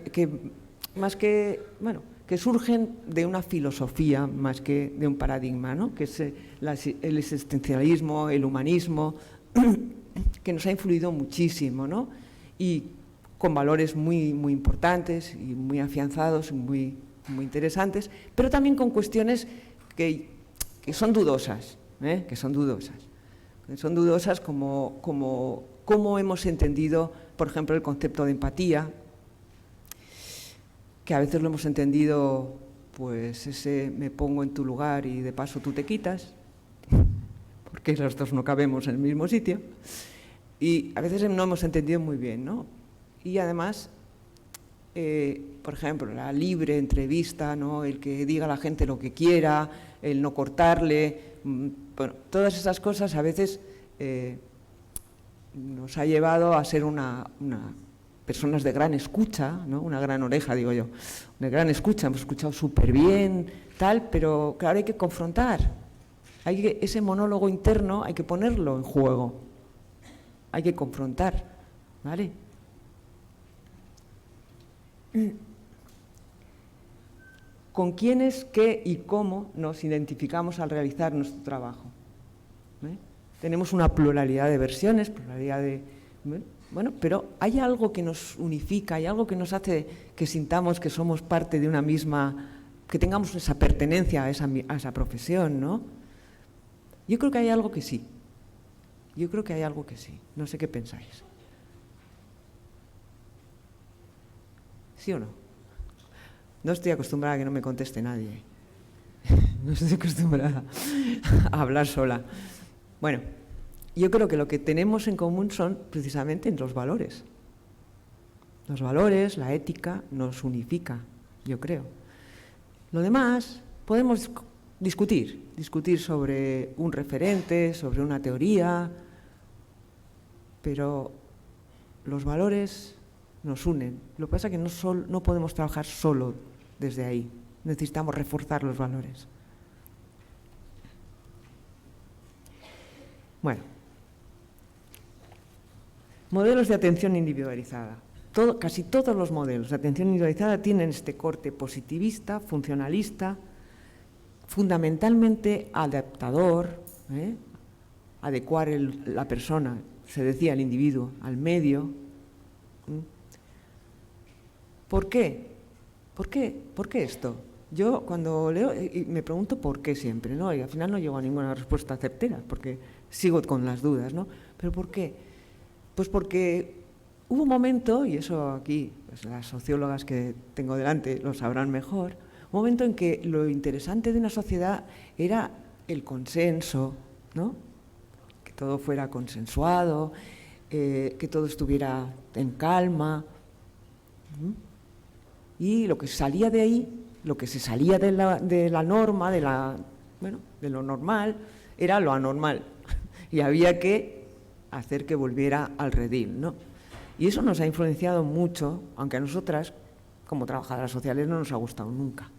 surgen de una filosofía más que de un paradigma, ¿no? Que es el existencialismo, el humanismo, que nos ha influido muchísimo, ¿no? Y con valores muy importantes y muy afianzados, muy interesantes, pero también con cuestiones que son dudosas, como cómo hemos entendido, por ejemplo, el concepto de empatía, que a veces lo hemos entendido, pues ese me pongo en tu lugar y de paso tú te quitas, porque los dos no cabemos en el mismo sitio, y a veces no hemos entendido muy bien, ¿no? Y además, por ejemplo, la libre entrevista, ¿no? El que diga a la gente lo que quiera, el no cortarle, bueno, todas esas cosas a veces nos ha llevado a ser personas de gran escucha, ¿no? Una gran oreja, digo yo, de gran escucha, hemos escuchado súper bien, tal, pero claro, hay que confrontar, ese monólogo interno hay que ponerlo en juego, hay que confrontar, ¿vale? ¿Con quiénes, qué y cómo nos identificamos al realizar nuestro trabajo? Tenemos una pluralidad de versiones, bueno, pero hay algo que nos unifica, hay algo que nos hace que sintamos que somos parte de una misma, que tengamos esa pertenencia a esa profesión, ¿no? Yo creo que hay algo que sí. Yo creo que hay algo que sí. No sé qué pensáis. ¿Sí o no? No estoy acostumbrada a que no me conteste nadie. No estoy acostumbrada a hablar sola. Bueno, yo creo que lo que tenemos en común son precisamente los valores. Los valores, la ética, nos unifica, yo creo. Lo demás, podemos discutir sobre un referente, sobre una teoría, pero los valores nos unen. Lo que pasa es que no podemos trabajar solo desde ahí. Necesitamos reforzar los valores. Bueno, modelos de atención individualizada. Casi todos los modelos de atención individualizada tienen este corte positivista, funcionalista, fundamentalmente adaptador, adecuar la persona, se decía el individuo, al medio. ¿Por qué? ¿Por qué esto? Yo cuando leo me pregunto por qué siempre, ¿no? Y al final no llego a ninguna respuesta certera, porque sigo con las dudas, ¿no? ¿Pero por qué? Pues porque hubo un momento, y eso aquí pues las sociólogas que tengo delante lo sabrán mejor, un momento en que lo interesante de una sociedad era el consenso, ¿no? Que todo fuera consensuado, que todo estuviera en calma. Y lo que salía de ahí, lo que se salía de la norma, de lo normal, era lo anormal. Y había que hacer que volviera al redil, ¿no? Y eso nos ha influenciado mucho, aunque a nosotras, como trabajadoras sociales, no nos ha gustado nunca.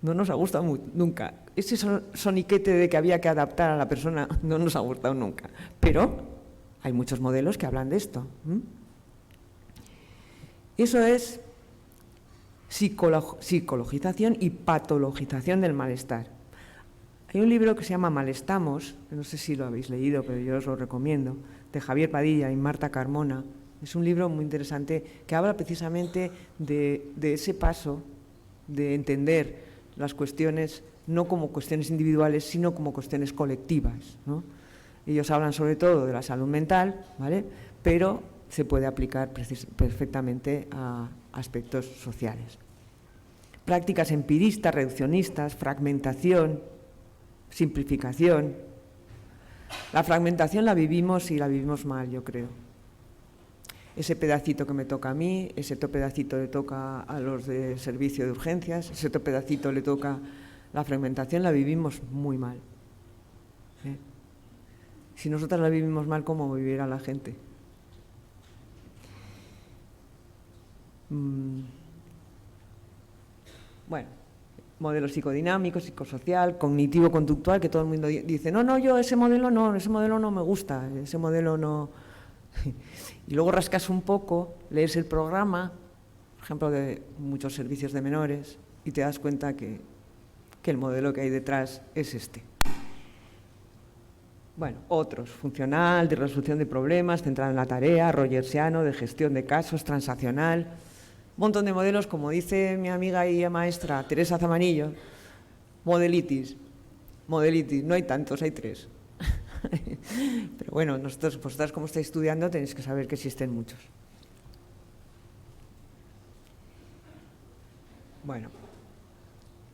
No nos ha gustado nunca. Ese soniquete de que había que adaptar a la persona no nos ha gustado nunca. Pero hay muchos modelos que hablan de esto. Eso es psicologización y patologización del malestar. Hay un libro que se llama Malestamos, que no sé si lo habéis leído, pero yo os lo recomiendo, de Javier Padilla y Marta Carmona. Es un libro muy interesante que habla precisamente de ese paso de entender las cuestiones no como cuestiones individuales, sino como cuestiones colectivas, ¿no? Ellos hablan sobre todo de la salud mental, ¿vale? Pero se puede aplicar perfectamente a aspectos sociales. Prácticas empiristas, reduccionistas, fragmentación, simplificación. La fragmentación la vivimos y la vivimos mal, yo creo. Ese pedacito que me toca a mí, ese otro pedacito le toca a los de servicio de urgencias, ese otro pedacito le toca. La fragmentación la vivimos muy mal. Si nosotras la vivimos mal, ¿cómo vivirá la gente? Bueno, modelo psicodinámico, psicosocial, cognitivo-conductual, que todo el mundo dice, no, yo ese modelo no me gusta, ese modelo no. Y luego rascas un poco, lees el programa, por ejemplo, de muchos servicios de menores, y te das cuenta que el modelo que hay detrás es este. Bueno, otros, funcional, de resolución de problemas, centrado en la tarea, rogersiano, de gestión de casos, transaccional. Un montón de modelos, como dice mi amiga y maestra Teresa Zamanillo, modelitis, no hay tantos, hay 3. Pero bueno, vosotras como estáis estudiando tenéis que saber que existen muchos. Bueno,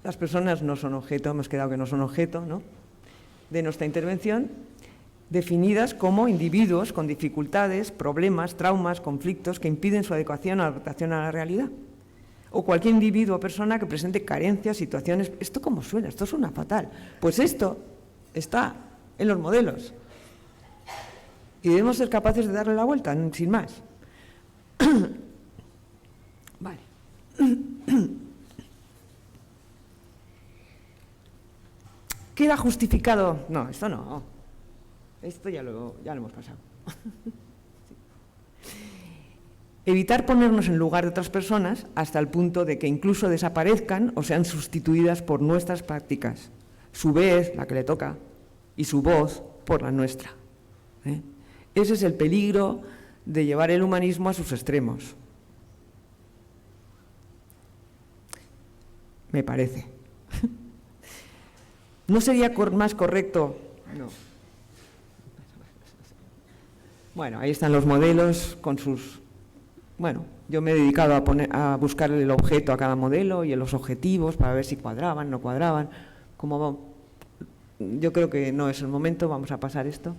las personas no son objeto, hemos quedado que no son objeto, ¿no?, de nuestra intervención, definidas como individuos con dificultades, problemas, traumas, conflictos que impiden su adecuación o adaptación a la realidad. O cualquier individuo o persona que presente carencias, situaciones. ¿Esto cómo suena? Esto suena fatal. Pues esto está en los modelos. Y debemos ser capaces de darle la vuelta, sin más. Vale. ¿Queda justificado? No, esto no. Esto ya lo hemos pasado. Sí. Evitar ponernos en lugar de otras personas hasta el punto de que incluso desaparezcan o sean sustituidas por nuestras prácticas. Su vez, la que le toca, y su voz por la nuestra. Ese es el peligro de llevar el humanismo a sus extremos. Me parece. ¿No sería más correcto? No. Bueno, ahí están los modelos con sus... Bueno, yo me he dedicado a buscar el objeto a cada modelo y los objetivos para ver si cuadraban, no cuadraban. Yo creo que no es el momento, vamos a pasar esto.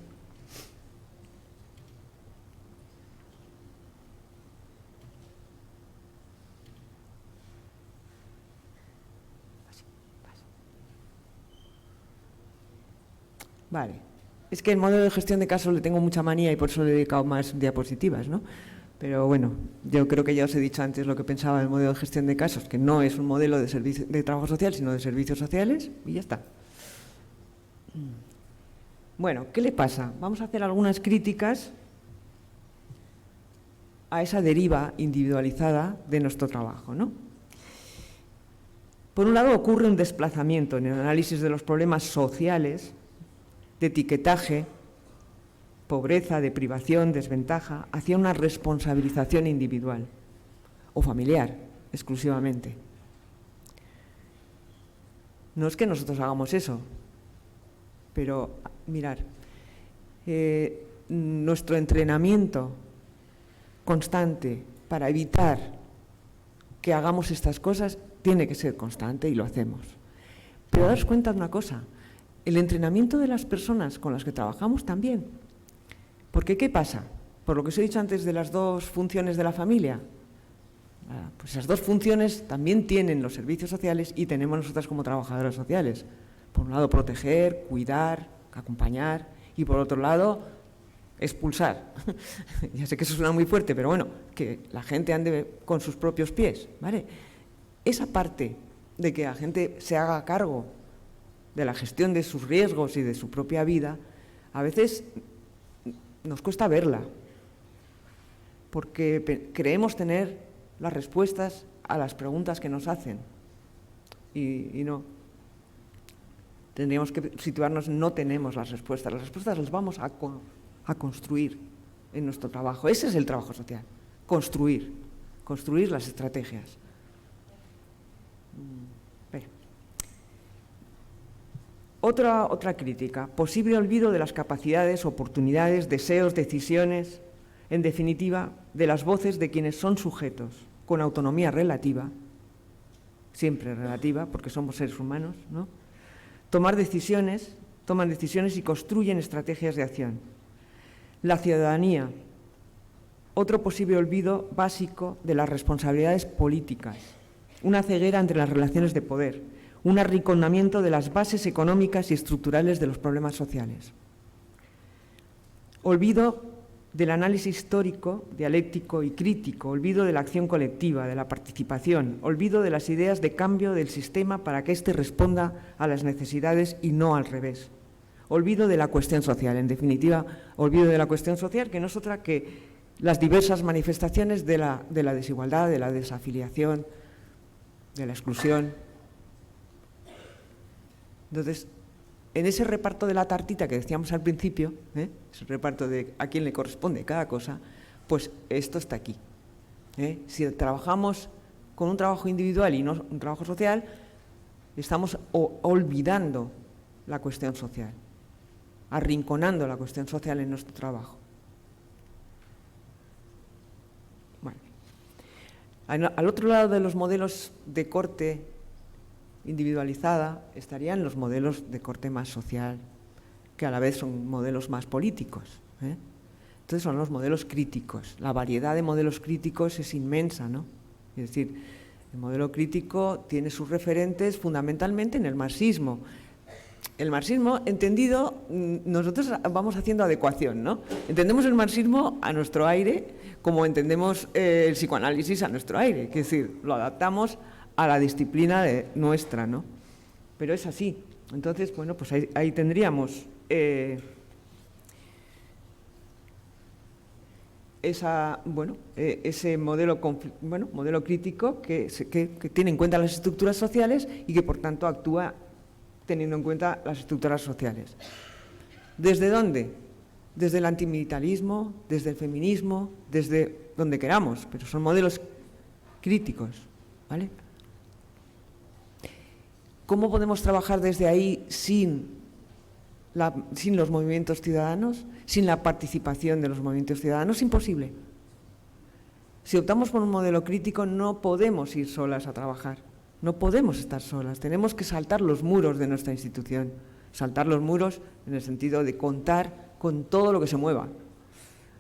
Vale. Es que el modelo de gestión de casos le tengo mucha manía y por eso le he dedicado más diapositivas, ¿no? Pero bueno, yo creo que ya os he dicho antes lo que pensaba del modelo de gestión de casos, que no es un modelo de trabajo social, sino de servicios sociales, y ya está. Bueno, ¿qué le pasa? Vamos a hacer algunas críticas a esa deriva individualizada de nuestro trabajo, ¿no? Por un lado, ocurre un desplazamiento en el análisis de los problemas sociales, de etiquetaje, pobreza, de privación, desventaja, hacia una responsabilización individual o familiar, exclusivamente. No es que nosotros hagamos eso, pero mirar, nuestro entrenamiento constante para evitar que hagamos estas cosas tiene que ser constante y lo hacemos. Pero daos cuenta de una cosa, el entrenamiento de las personas con las que trabajamos también. Porque ¿qué pasa? Por lo que os he dicho antes de las dos funciones de la familia, pues esas dos funciones también tienen los servicios sociales y tenemos nosotras como trabajadoras sociales. Por un lado, proteger, cuidar, acompañar y por otro lado, expulsar. Ya sé que eso suena muy fuerte, pero bueno, que la gente ande con sus propios pies, ¿vale? Esa parte de que la gente se haga cargo de la gestión de sus riesgos y de su propia vida, a veces nos cuesta verla, porque creemos tener las respuestas a las preguntas que nos hacen, y no. Tendríamos que situarnos, no tenemos las respuestas las vamos a construir en nuestro trabajo. Ese es el trabajo social, construir las estrategias. Otra crítica, posible olvido de las capacidades, oportunidades, deseos, decisiones, en definitiva, de las voces de quienes son sujetos con autonomía relativa, siempre relativa, porque somos seres humanos, ¿no? Toman decisiones y construyen estrategias de acción. La ciudadanía, otro posible olvido básico de las responsabilidades políticas, una ceguera entre las relaciones de poder, un arrinconamiento de las bases económicas y estructurales de los problemas sociales. Olvido del análisis histórico, dialéctico y crítico, olvido de la acción colectiva, de la participación, olvido de las ideas de cambio del sistema para que éste responda a las necesidades y no al revés. Olvido de la cuestión social, en definitiva, olvido de la cuestión social, que no es otra que las diversas manifestaciones de la desigualdad, de la desafiliación, de la exclusión. Entonces, en ese reparto de la tartita que decíamos al principio, ese reparto de a quién le corresponde cada cosa, pues esto está aquí. Si trabajamos con un trabajo individual y no un trabajo social, estamos olvidando la cuestión social, arrinconando la cuestión social en nuestro trabajo. Bueno. Al otro lado de los modelos de corte individualizada estarían los modelos de corte más social, que a la vez son modelos más políticos. Entonces son los modelos críticos. La variedad de modelos críticos es inmensa, ¿no? Es decir, el modelo crítico tiene sus referentes fundamentalmente en el marxismo. El marxismo, entendido, nosotros vamos haciendo adecuación, ¿no? Entendemos el marxismo a nuestro aire, como entendemos el psicoanálisis a nuestro aire, es decir, lo adaptamos a la disciplina nuestra, ¿no? Pero es así. Entonces, bueno, pues ahí tendríamos ese modelo crítico que tiene en cuenta las estructuras sociales y que, por tanto, actúa teniendo en cuenta las estructuras sociales. ¿Desde dónde? Desde el antimilitarismo, desde el feminismo, desde donde queramos, pero son modelos críticos, ¿vale? ¿Cómo podemos trabajar desde ahí sin sin los movimientos ciudadanos, sin la participación de los movimientos ciudadanos, imposible. Si optamos por un modelo crítico, no podemos ir solas a trabajar, no podemos estar solas, tenemos que saltar los muros de nuestra institución, saltar los muros en el sentido de contar con todo lo que se mueva,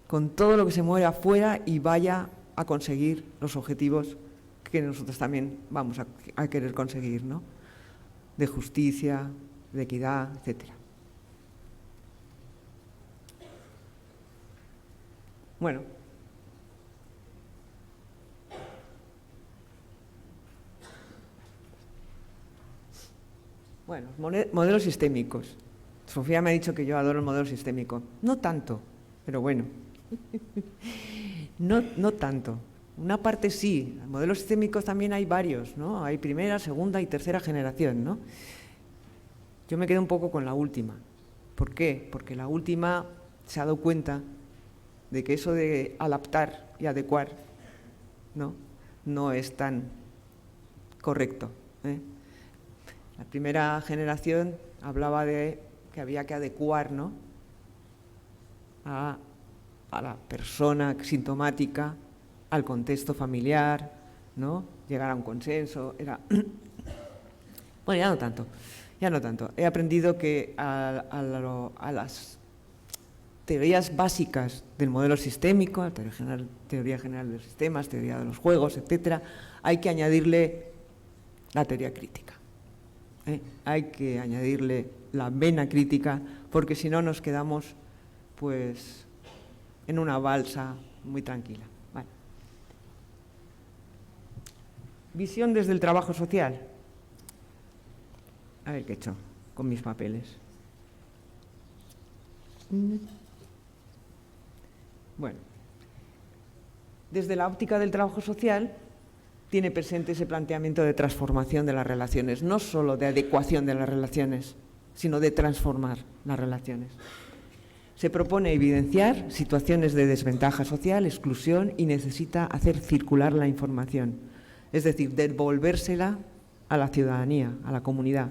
con todo lo que se mueva afuera y vaya a conseguir los objetivos que nosotros también vamos a querer conseguir, ¿no? De justicia, de equidad, etcétera. Bueno. Bueno, modelos sistémicos. Sofía me ha dicho que yo adoro el modelo sistémico. No tanto, pero bueno. No tanto. Una parte sí. Modelos sistémicos también hay varios, ¿no? Hay primera, segunda y tercera generación, ¿no? Yo me quedo un poco con la última. ¿Por qué? Porque la última se ha dado cuenta de que eso de adaptar y adecuar no es tan correcto, ¿eh? La primera generación hablaba de que había que adecuar, ¿no?, a la persona sintomática, al contexto familiar, ¿no?, llegar a un consenso. Bueno, ya no tanto. He aprendido que a las teorías básicas del modelo sistémico, la teoría general de los sistemas, teoría de los juegos, etcétera, hay que añadirle la teoría crítica. Hay que añadirle la vena crítica, porque si no nos quedamos pues en una balsa muy tranquila. Vale. Visión desde el trabajo social. A ver qué he hecho con mis papeles. Bueno, desde la óptica del trabajo social tiene presente ese planteamiento de transformación de las relaciones, no solo de adecuación de las relaciones, sino de transformar las relaciones. Se propone evidenciar situaciones de desventaja social, exclusión, y necesita hacer circular la información, es decir, devolvérsela a la ciudadanía, a la comunidad,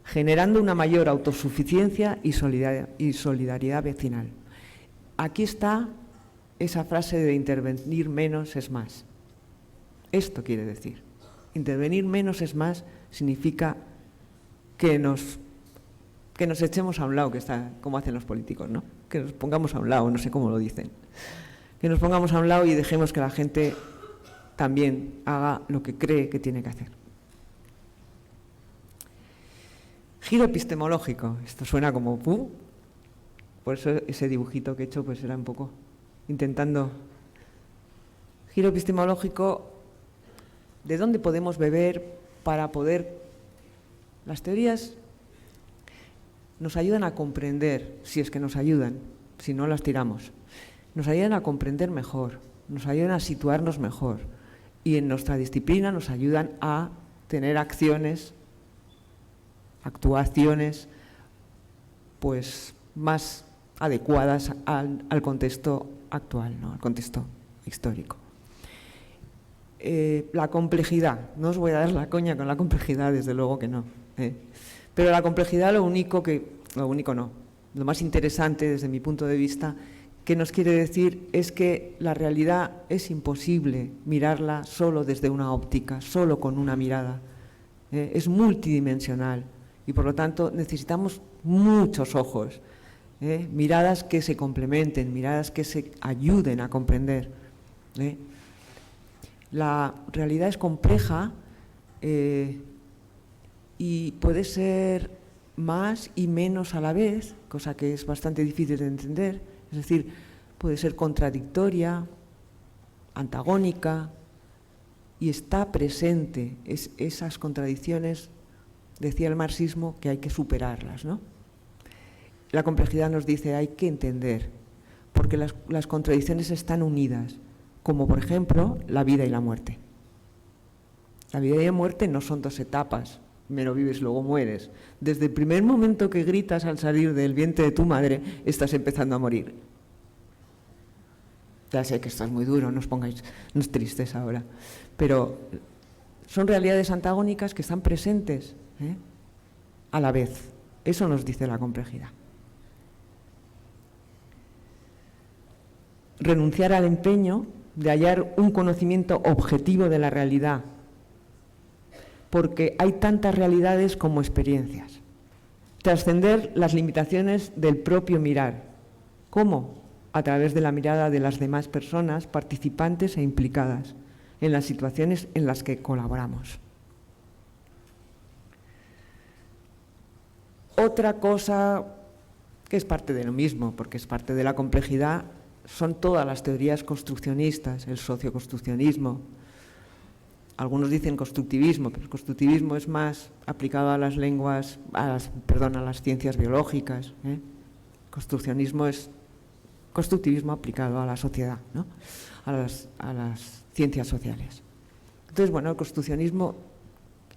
generando una mayor autosuficiencia y solidaridad vecinal. Aquí está esa frase de intervenir menos es más. Esto quiere decir, intervenir menos es más significa que nos echemos a un lado, que está como hacen los políticos, ¿no? Que nos pongamos a un lado, no sé cómo lo dicen. Que nos pongamos a un lado y dejemos que la gente también haga lo que cree que tiene que hacer. Giro epistemológico. Esto suena como por eso ese dibujito que he hecho pues era un poco intentando. Giro epistemológico. ¿De dónde podemos beber para poder? Las teorías nos ayudan a comprender, si es que nos ayudan, si no las tiramos. Nos ayudan a comprender mejor, nos ayudan a situarnos mejor y en nuestra disciplina nos ayudan a tener actuaciones pues más adecuadas al contexto actual, ¿no?, al contexto histórico. La complejidad, no os voy a dar la coña con la complejidad, desde luego que no, pero la complejidad lo más interesante desde mi punto de vista que nos quiere decir es que la realidad es imposible mirarla solo desde una óptica, solo con una mirada, es multidimensional y por lo tanto necesitamos muchos ojos, miradas que se complementen, miradas que se ayuden a comprender. La realidad es compleja y puede ser más y menos a la vez, cosa que es bastante difícil de entender, es decir, puede ser contradictoria, antagónica, y está presente esas contradicciones, decía el marxismo, que hay que superarlas, ¿no? La complejidad nos dice hay que entender, porque las contradicciones están unidas, como por ejemplo la vida y la muerte. La vida y la muerte no son dos etapas, primero vives, luego mueres. Desde el primer momento que gritas al salir del vientre de tu madre, estás empezando a morir. Ya sé que esto es muy duro, no os pongáis tristes ahora, pero son realidades antagónicas que están presentes, a la vez. Eso nos dice la complejidad. renunciar al empeño de hallar un conocimiento objetivo de la realidad, porque hay tantas realidades como experiencias. Trascender las limitaciones del propio mirar. ¿Cómo? A través de la mirada de las demás personas participantes e implicadas en las situaciones en las que colaboramos. Otra cosa que es parte de lo mismo, porque es parte de la complejidad, son todas las teorías construccionistas, el socioconstruccionismo. Algunos dicen constructivismo, pero el constructivismo es más aplicado a las lenguas, a las ciencias biológicas. Construccionismo es constructivismo aplicado a la sociedad, ¿no? a las ciencias sociales. Entonces, bueno, el construccionismo,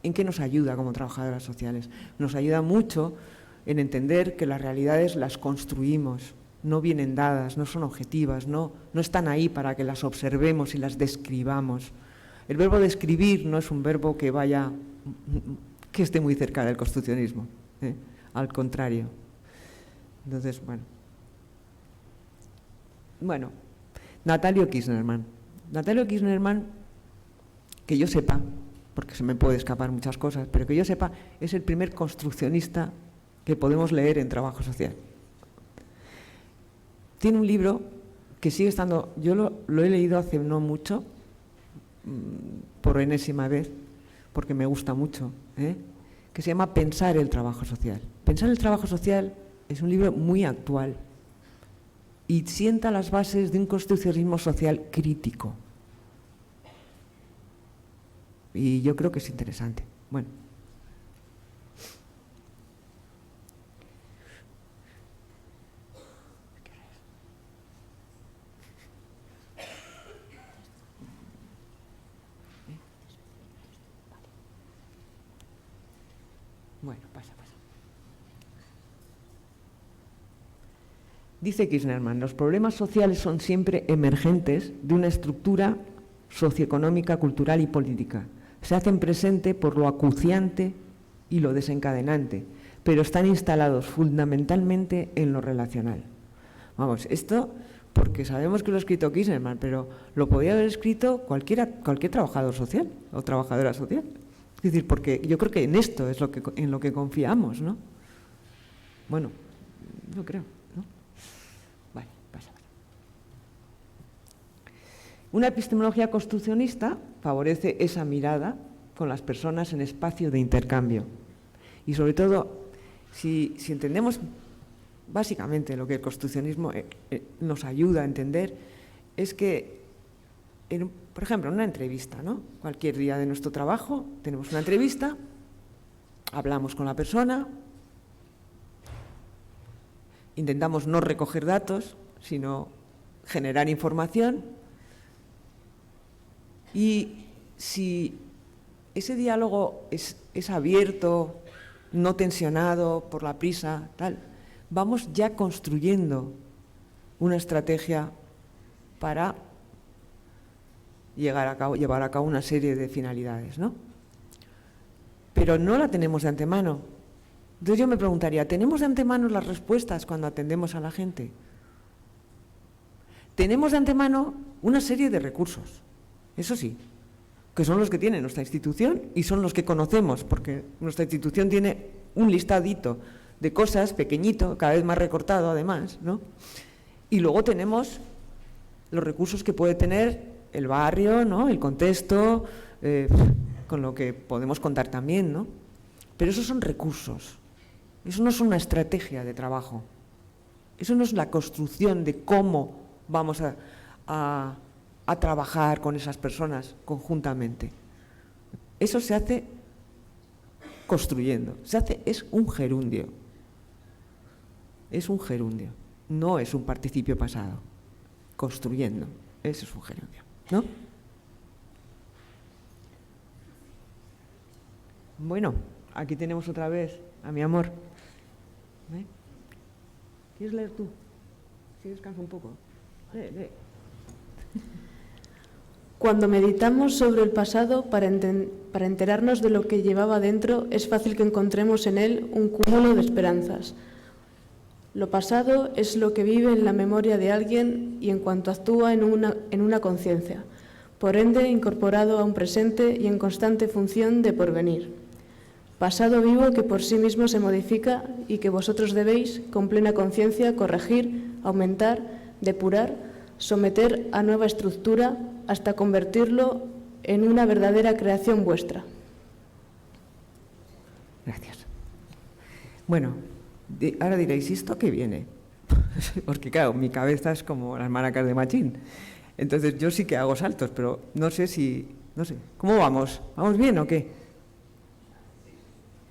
¿en qué nos ayuda como trabajadoras sociales? Nos ayuda mucho en entender que las realidades las construimos, no vienen dadas, no son objetivas, no están ahí para que las observemos y las describamos. El verbo describir no es un verbo que esté muy cerca del construccionismo, al contrario. Entonces, bueno, Natalio Kirchnerman. Natalio Kirchnerman, que yo sepa, porque se me puede escapar muchas cosas, pero que yo sepa, es el primer construccionista que podemos leer en trabajo social. Tiene un libro que sigue estando, yo lo he leído hace no mucho, por enésima vez, porque me gusta mucho, que se llama Pensar el trabajo social. Pensar el trabajo social es un libro muy actual y sienta las bases de un construccionismo social crítico. Y yo creo que es interesante. Bueno. Bueno, pasa. Dice Kirchnerman, los problemas sociales son siempre emergentes de una estructura socioeconómica, cultural y política. Se hacen presente por lo acuciante y lo desencadenante, pero están instalados fundamentalmente en lo relacional. Vamos, esto porque sabemos que lo ha escrito Kirchnerman, pero lo podía haber escrito cualquier trabajador social o trabajadora social. Es decir, porque yo creo que en esto es en lo que confiamos, ¿no? Bueno, yo creo, ¿no? Vale, pasa. Una epistemología construccionista favorece esa mirada con las personas en espacio de intercambio. Y sobre todo, si entendemos básicamente lo que el construccionismo nos ayuda a entender, es que, por ejemplo, en una entrevista, ¿no? Cualquier día de nuestro trabajo tenemos una entrevista, hablamos con la persona, intentamos no recoger datos, sino generar información, y si ese diálogo es abierto, no tensionado por la prisa, tal, vamos ya construyendo una estrategia para llevar a cabo una serie de finalidades, ¿no? Pero no la tenemos de antemano. Entonces yo me preguntaría, ¿tenemos de antemano las respuestas cuando atendemos a la gente? Tenemos de antemano una serie de recursos, eso sí, que son los que tiene nuestra institución y son los que conocemos, porque nuestra institución tiene un listadito de cosas pequeñito, cada vez más recortado además, ¿no? Y luego tenemos los recursos que puede tener el barrio, ¿no? El contexto, con lo que podemos contar también, ¿no? Pero esos son recursos, eso no es una estrategia de trabajo, eso no es la construcción de cómo vamos a trabajar con esas personas conjuntamente. Eso se hace construyendo, es un gerundio. Es un gerundio, no es un participio pasado. Construyendo, ese es un gerundio, ¿no? Bueno, aquí tenemos otra vez a mi amor. ¿Quieres leer tú? Si descansa un poco. Lee. Cuando meditamos sobre el pasado para enterarnos de lo que llevaba dentro, es fácil que encontremos en él un cúmulo de esperanzas. Lo pasado es lo que vive en la memoria de alguien y en cuanto actúa en una conciencia, por ende incorporado a un presente y en constante función de porvenir. Pasado vivo que por sí mismo se modifica y que vosotros debéis, con plena conciencia, corregir, aumentar, depurar, someter a nueva estructura hasta convertirlo en una verdadera creación vuestra. Gracias. Bueno, ahora diréis, ¿y esto qué viene? Porque claro, mi cabeza es como las maracas de Machín. Entonces yo sí que hago saltos, pero no sé. ¿Cómo vamos? ¿Vamos bien o qué?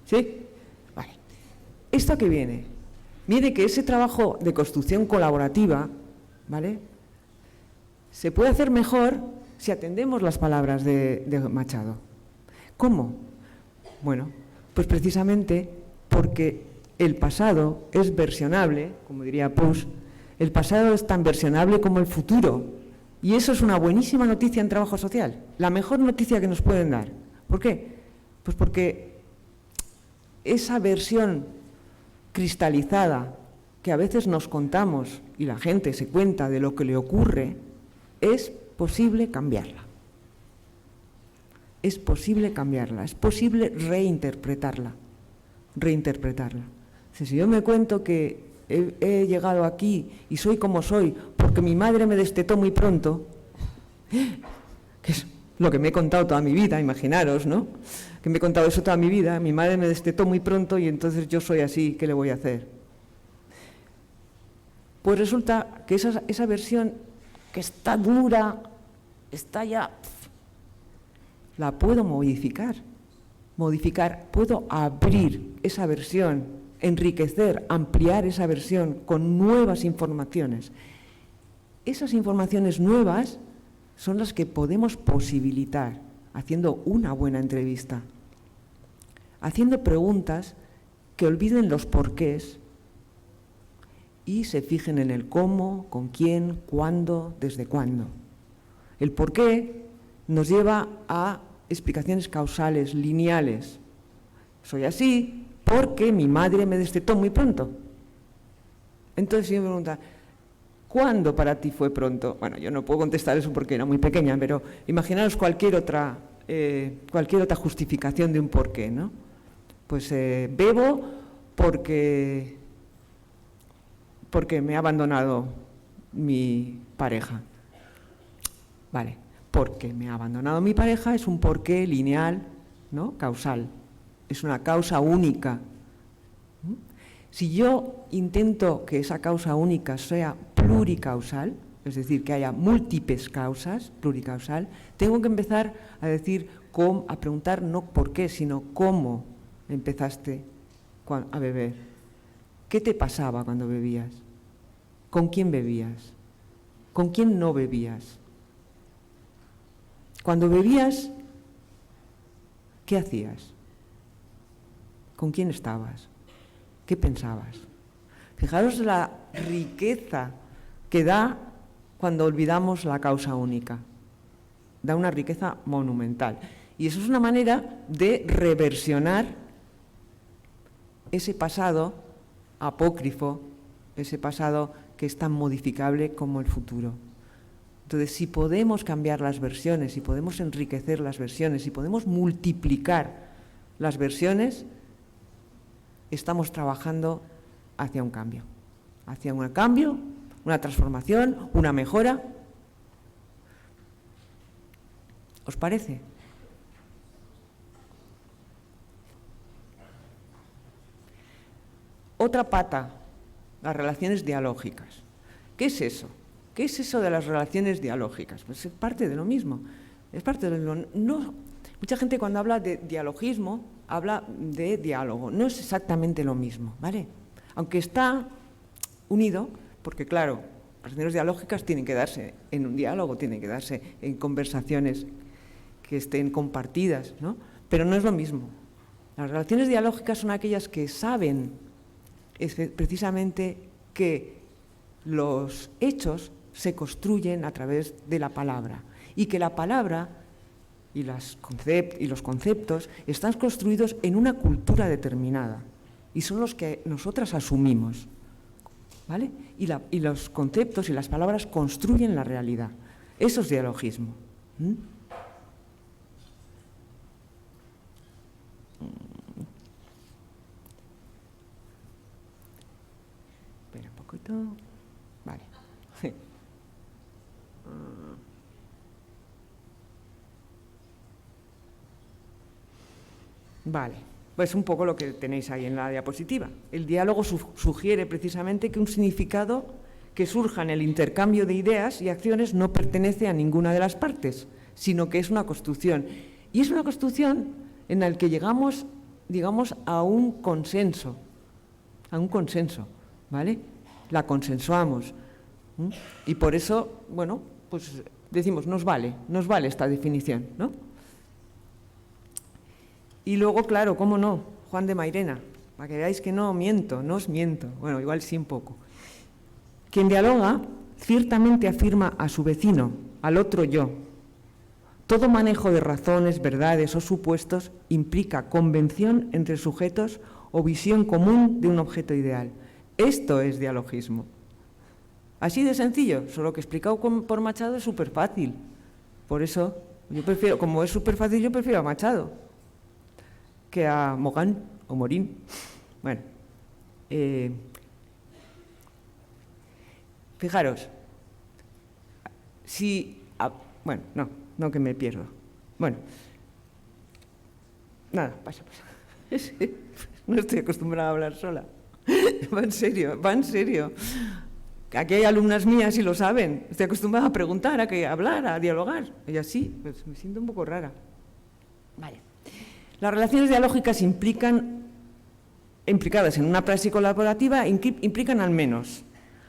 ¿Sí? Vale. ¿Esto qué viene? Viene que ese trabajo de construcción colaborativa, ¿vale?, se puede hacer mejor si atendemos las palabras de Machado. ¿Cómo? Bueno, pues precisamente porque el pasado es versionable, como diría Push, el pasado es tan versionable como el futuro. Y eso es una buenísima noticia en trabajo social, la mejor noticia que nos pueden dar. ¿Por qué? Pues porque esa versión cristalizada que a veces nos contamos y la gente se cuenta de lo que le ocurre, es posible cambiarla. Es posible cambiarla, es posible reinterpretarla. Si yo me cuento que he llegado aquí y soy como soy porque mi madre me destetó muy pronto, que es lo que me he contado toda mi vida, imaginaros, ¿no? Que me he contado eso toda mi vida, mi madre me destetó muy pronto y entonces yo soy así, ¿qué le voy a hacer? Pues resulta que esa versión que está dura, está ya, la puedo modificar, puedo abrir esa versión, enriquecer, ampliar esa versión con nuevas informaciones. Esas informaciones nuevas son las que podemos posibilitar haciendo una buena entrevista, haciendo preguntas que olviden los porqués y se fijen en el cómo, con quién, cuándo, desde cuándo. El porqué nos lleva a explicaciones causales, lineales. Soy así porque mi madre me destetó muy pronto. Entonces, si me pregunta, ¿cuándo para ti fue pronto? Bueno, yo no puedo contestar eso porque era muy pequeña, pero imaginaos cualquier otra justificación de un porqué, ¿no? Pues bebo porque me ha abandonado mi pareja. Vale, porque me ha abandonado mi pareja es un porqué lineal, ¿no? Causal. Es una causa única. Si yo intento que esa causa única sea pluricausal, es decir, que haya múltiples causas, pluricausal, tengo que empezar a a preguntar no por qué, sino cómo empezaste a beber. ¿Qué te pasaba cuando bebías? ¿Con quién bebías? ¿Con quién no bebías? Cuando bebías, ¿qué hacías? ¿Con quién estabas? ¿Qué pensabas? Fijaros la riqueza que da cuando olvidamos la causa única. Da una riqueza monumental. Y eso es una manera de reversionar ese pasado apócrifo, ese pasado que es tan modificable como el futuro. Entonces, si podemos cambiar las versiones, si podemos enriquecer las versiones, si podemos multiplicar las versiones, estamos trabajando hacia un cambio, una transformación, una mejora. ¿Os parece? Otra pata, las relaciones dialógicas. ¿Qué es eso? ¿Qué es eso de las relaciones dialógicas? Pues es parte de lo mismo. Es parte de lo no. Mucha gente cuando habla de dialogismo habla de diálogo. No es exactamente lo mismo, ¿vale? Aunque está unido, porque claro, las relaciones dialógicas tienen que darse en un diálogo, tienen que darse en conversaciones que estén compartidas, ¿no? Pero no es lo mismo. Las relaciones dialógicas son aquellas que saben precisamente que los hechos se construyen a través de la palabra y que la palabra y los conceptos están construidos en una cultura determinada y son los que nosotras asumimos. ¿vale? Y los conceptos y las palabras construyen la realidad. Eso es dialogismo. Espera un poquito. Vale. Vale, pues un poco lo que tenéis ahí en la diapositiva. El diálogo sugiere precisamente que un significado que surja en el intercambio de ideas y acciones no pertenece a ninguna de las partes, sino que es una construcción. Y es una construcción en la que llegamos, digamos, a un consenso, ¿vale? La consensuamos. Y por eso, bueno, pues decimos, nos vale esta definición, ¿no? Y luego, claro, ¿cómo no? Juan de Mairena, para que veáis que no miento, no os miento. Bueno, igual sí un poco. Quien dialoga ciertamente afirma a su vecino, al otro yo. Todo manejo de razones, verdades o supuestos implica convención entre sujetos o visión común de un objeto ideal. Esto es dialogismo. Así de sencillo, solo que explicado por Machado es súper fácil. Por eso, yo prefiero, como es súper fácil, yo prefiero a Machado que a Mogán o Morín. Bueno, fijaros, si... bueno, no que me pierdo. Bueno, nada, pasa. No estoy acostumbrada a hablar sola. Va en serio. Aquí hay alumnas mías y lo saben. Estoy acostumbrada a preguntar, a hablar, a dialogar. Y así, pues me siento un poco rara. Vale. Las relaciones dialógicas implicadas en una praxis colaborativa implican al menos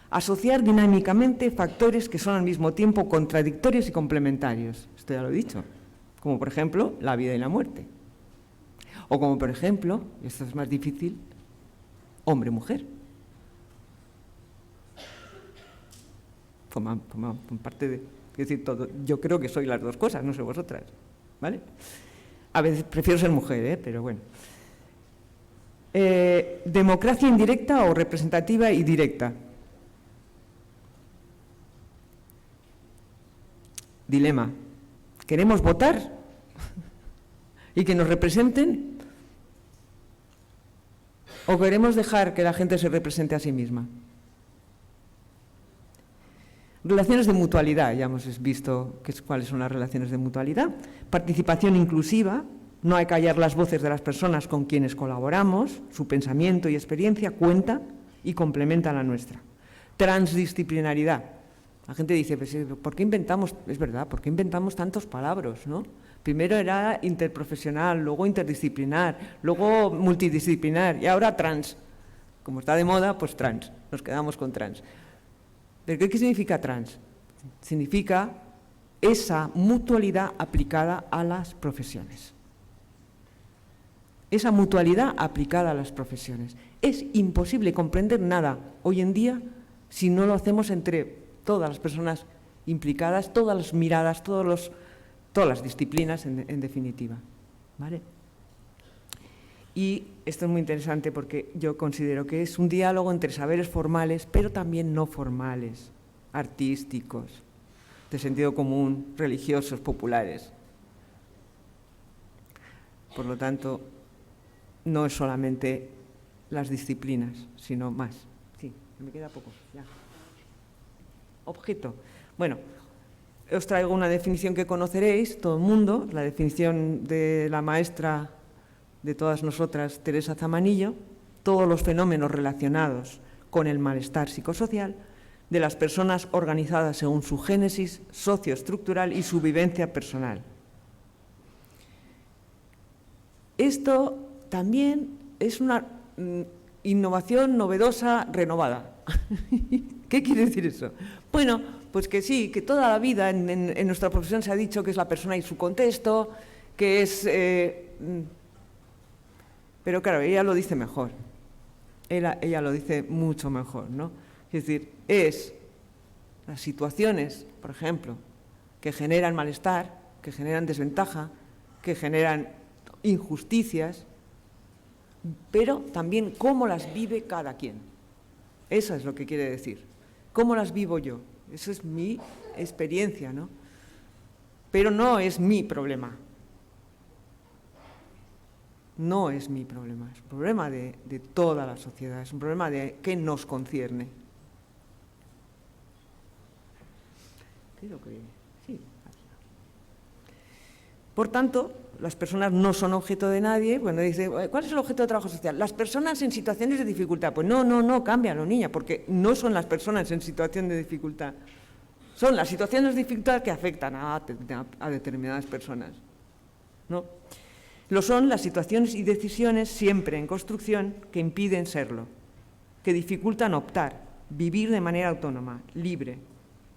asociar dinámicamente factores que son al mismo tiempo contradictorios y complementarios. Esto ya lo he dicho. Como por ejemplo, la vida y la muerte. O como por ejemplo, y esto es más difícil, hombre-mujer. Forman parte de... Es decir, todo. Yo creo que soy las dos cosas, no sé vosotras. ¿Vale? A veces prefiero ser mujer, pero bueno. Democracia indirecta o representativa y directa. Dilema. ¿Queremos votar y que nos representen? ¿O queremos dejar que la gente se represente a sí misma? Relaciones de mutualidad, ya hemos visto cuáles son las relaciones de mutualidad. Participación inclusiva, no hay que callar las voces de las personas con quienes colaboramos, su pensamiento y experiencia cuenta y complementa la nuestra. Transdisciplinaridad, la gente dice, pues, ¿por qué inventamos? Es verdad, ¿por qué inventamos tantos palabras, ¿no? Primero era interprofesional, luego interdisciplinar, luego multidisciplinar y ahora trans. Como está de moda, pues trans, nos quedamos con trans. ¿Pero qué significa trans? Significa esa mutualidad aplicada a las profesiones. Esa mutualidad aplicada a las profesiones. Es imposible comprender nada hoy en día si no lo hacemos entre todas las personas implicadas, todas las miradas, todas las disciplinas en definitiva. ¿Vale? Y esto es muy interesante porque yo considero que es un diálogo entre saberes formales, pero también no formales, artísticos, de sentido común, religiosos, populares. Por lo tanto, no es solamente las disciplinas, sino más. Sí, me queda poco, ya. Objeto. Bueno, os traigo una definición que conoceréis, todo el mundo, la definición de la maestra de todas nosotras, Teresa Zamanillo, todos los fenómenos relacionados con el malestar psicosocial de las personas organizadas según su génesis socioestructural y su vivencia personal. Esto también es una innovación novedosa renovada. ¿Qué quiere decir eso? Bueno, pues que sí, que toda la vida en nuestra profesión se ha dicho que es la persona y su contexto, que es... pero claro, ella lo dice mejor. Ella lo dice mucho mejor, ¿no? Es decir, es las situaciones, por ejemplo, que generan malestar, que generan desventaja, que generan injusticias, pero también cómo las vive cada quien. Eso es lo que quiere decir. ¿Cómo las vivo yo? Eso es mi experiencia, ¿no? Pero no es mi problema. No es mi problema, es un problema de toda la sociedad, es un problema que nos concierne. Creo que sí. Por tanto, las personas no son objeto de nadie. Cuando dice, ¿cuál es el objeto de trabajo social? Las personas en situaciones de dificultad. Pues no, cámbialo, niña, porque no son las personas en situación de dificultad. Son las situaciones de dificultad que afectan a determinadas personas, ¿no? Lo son las situaciones y decisiones siempre en construcción que impiden serlo, que dificultan optar, vivir de manera autónoma, libre.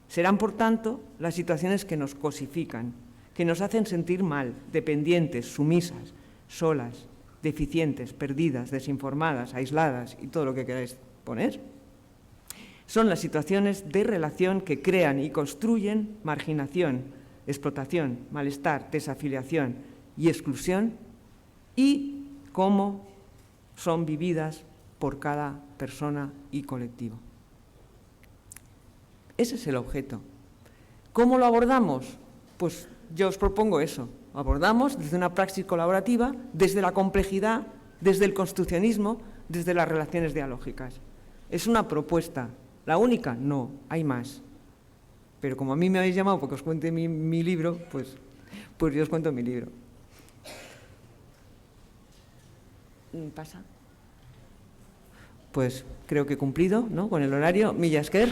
Serán, por tanto, las situaciones que nos cosifican, que nos hacen sentir mal, dependientes, sumisas, solas, deficientes, perdidas, desinformadas, aisladas y todo lo que queráis poner. Son las situaciones de relación que crean y construyen marginación, explotación, malestar, desafiliación y exclusión, y cómo son vividas por cada persona y colectivo. Ese es el objeto. ¿Cómo lo abordamos? Pues yo os propongo eso. Lo abordamos desde una praxis colaborativa, desde la complejidad, desde el construccionismo, desde las relaciones dialógicas. Es una propuesta. ¿La única? No, hay más. Pero como a mí me habéis llamado porque os cuente mi libro, pues yo os cuento mi libro. ¿Pasa? Pues creo que he cumplido, ¿no?, con el horario. Mila esker.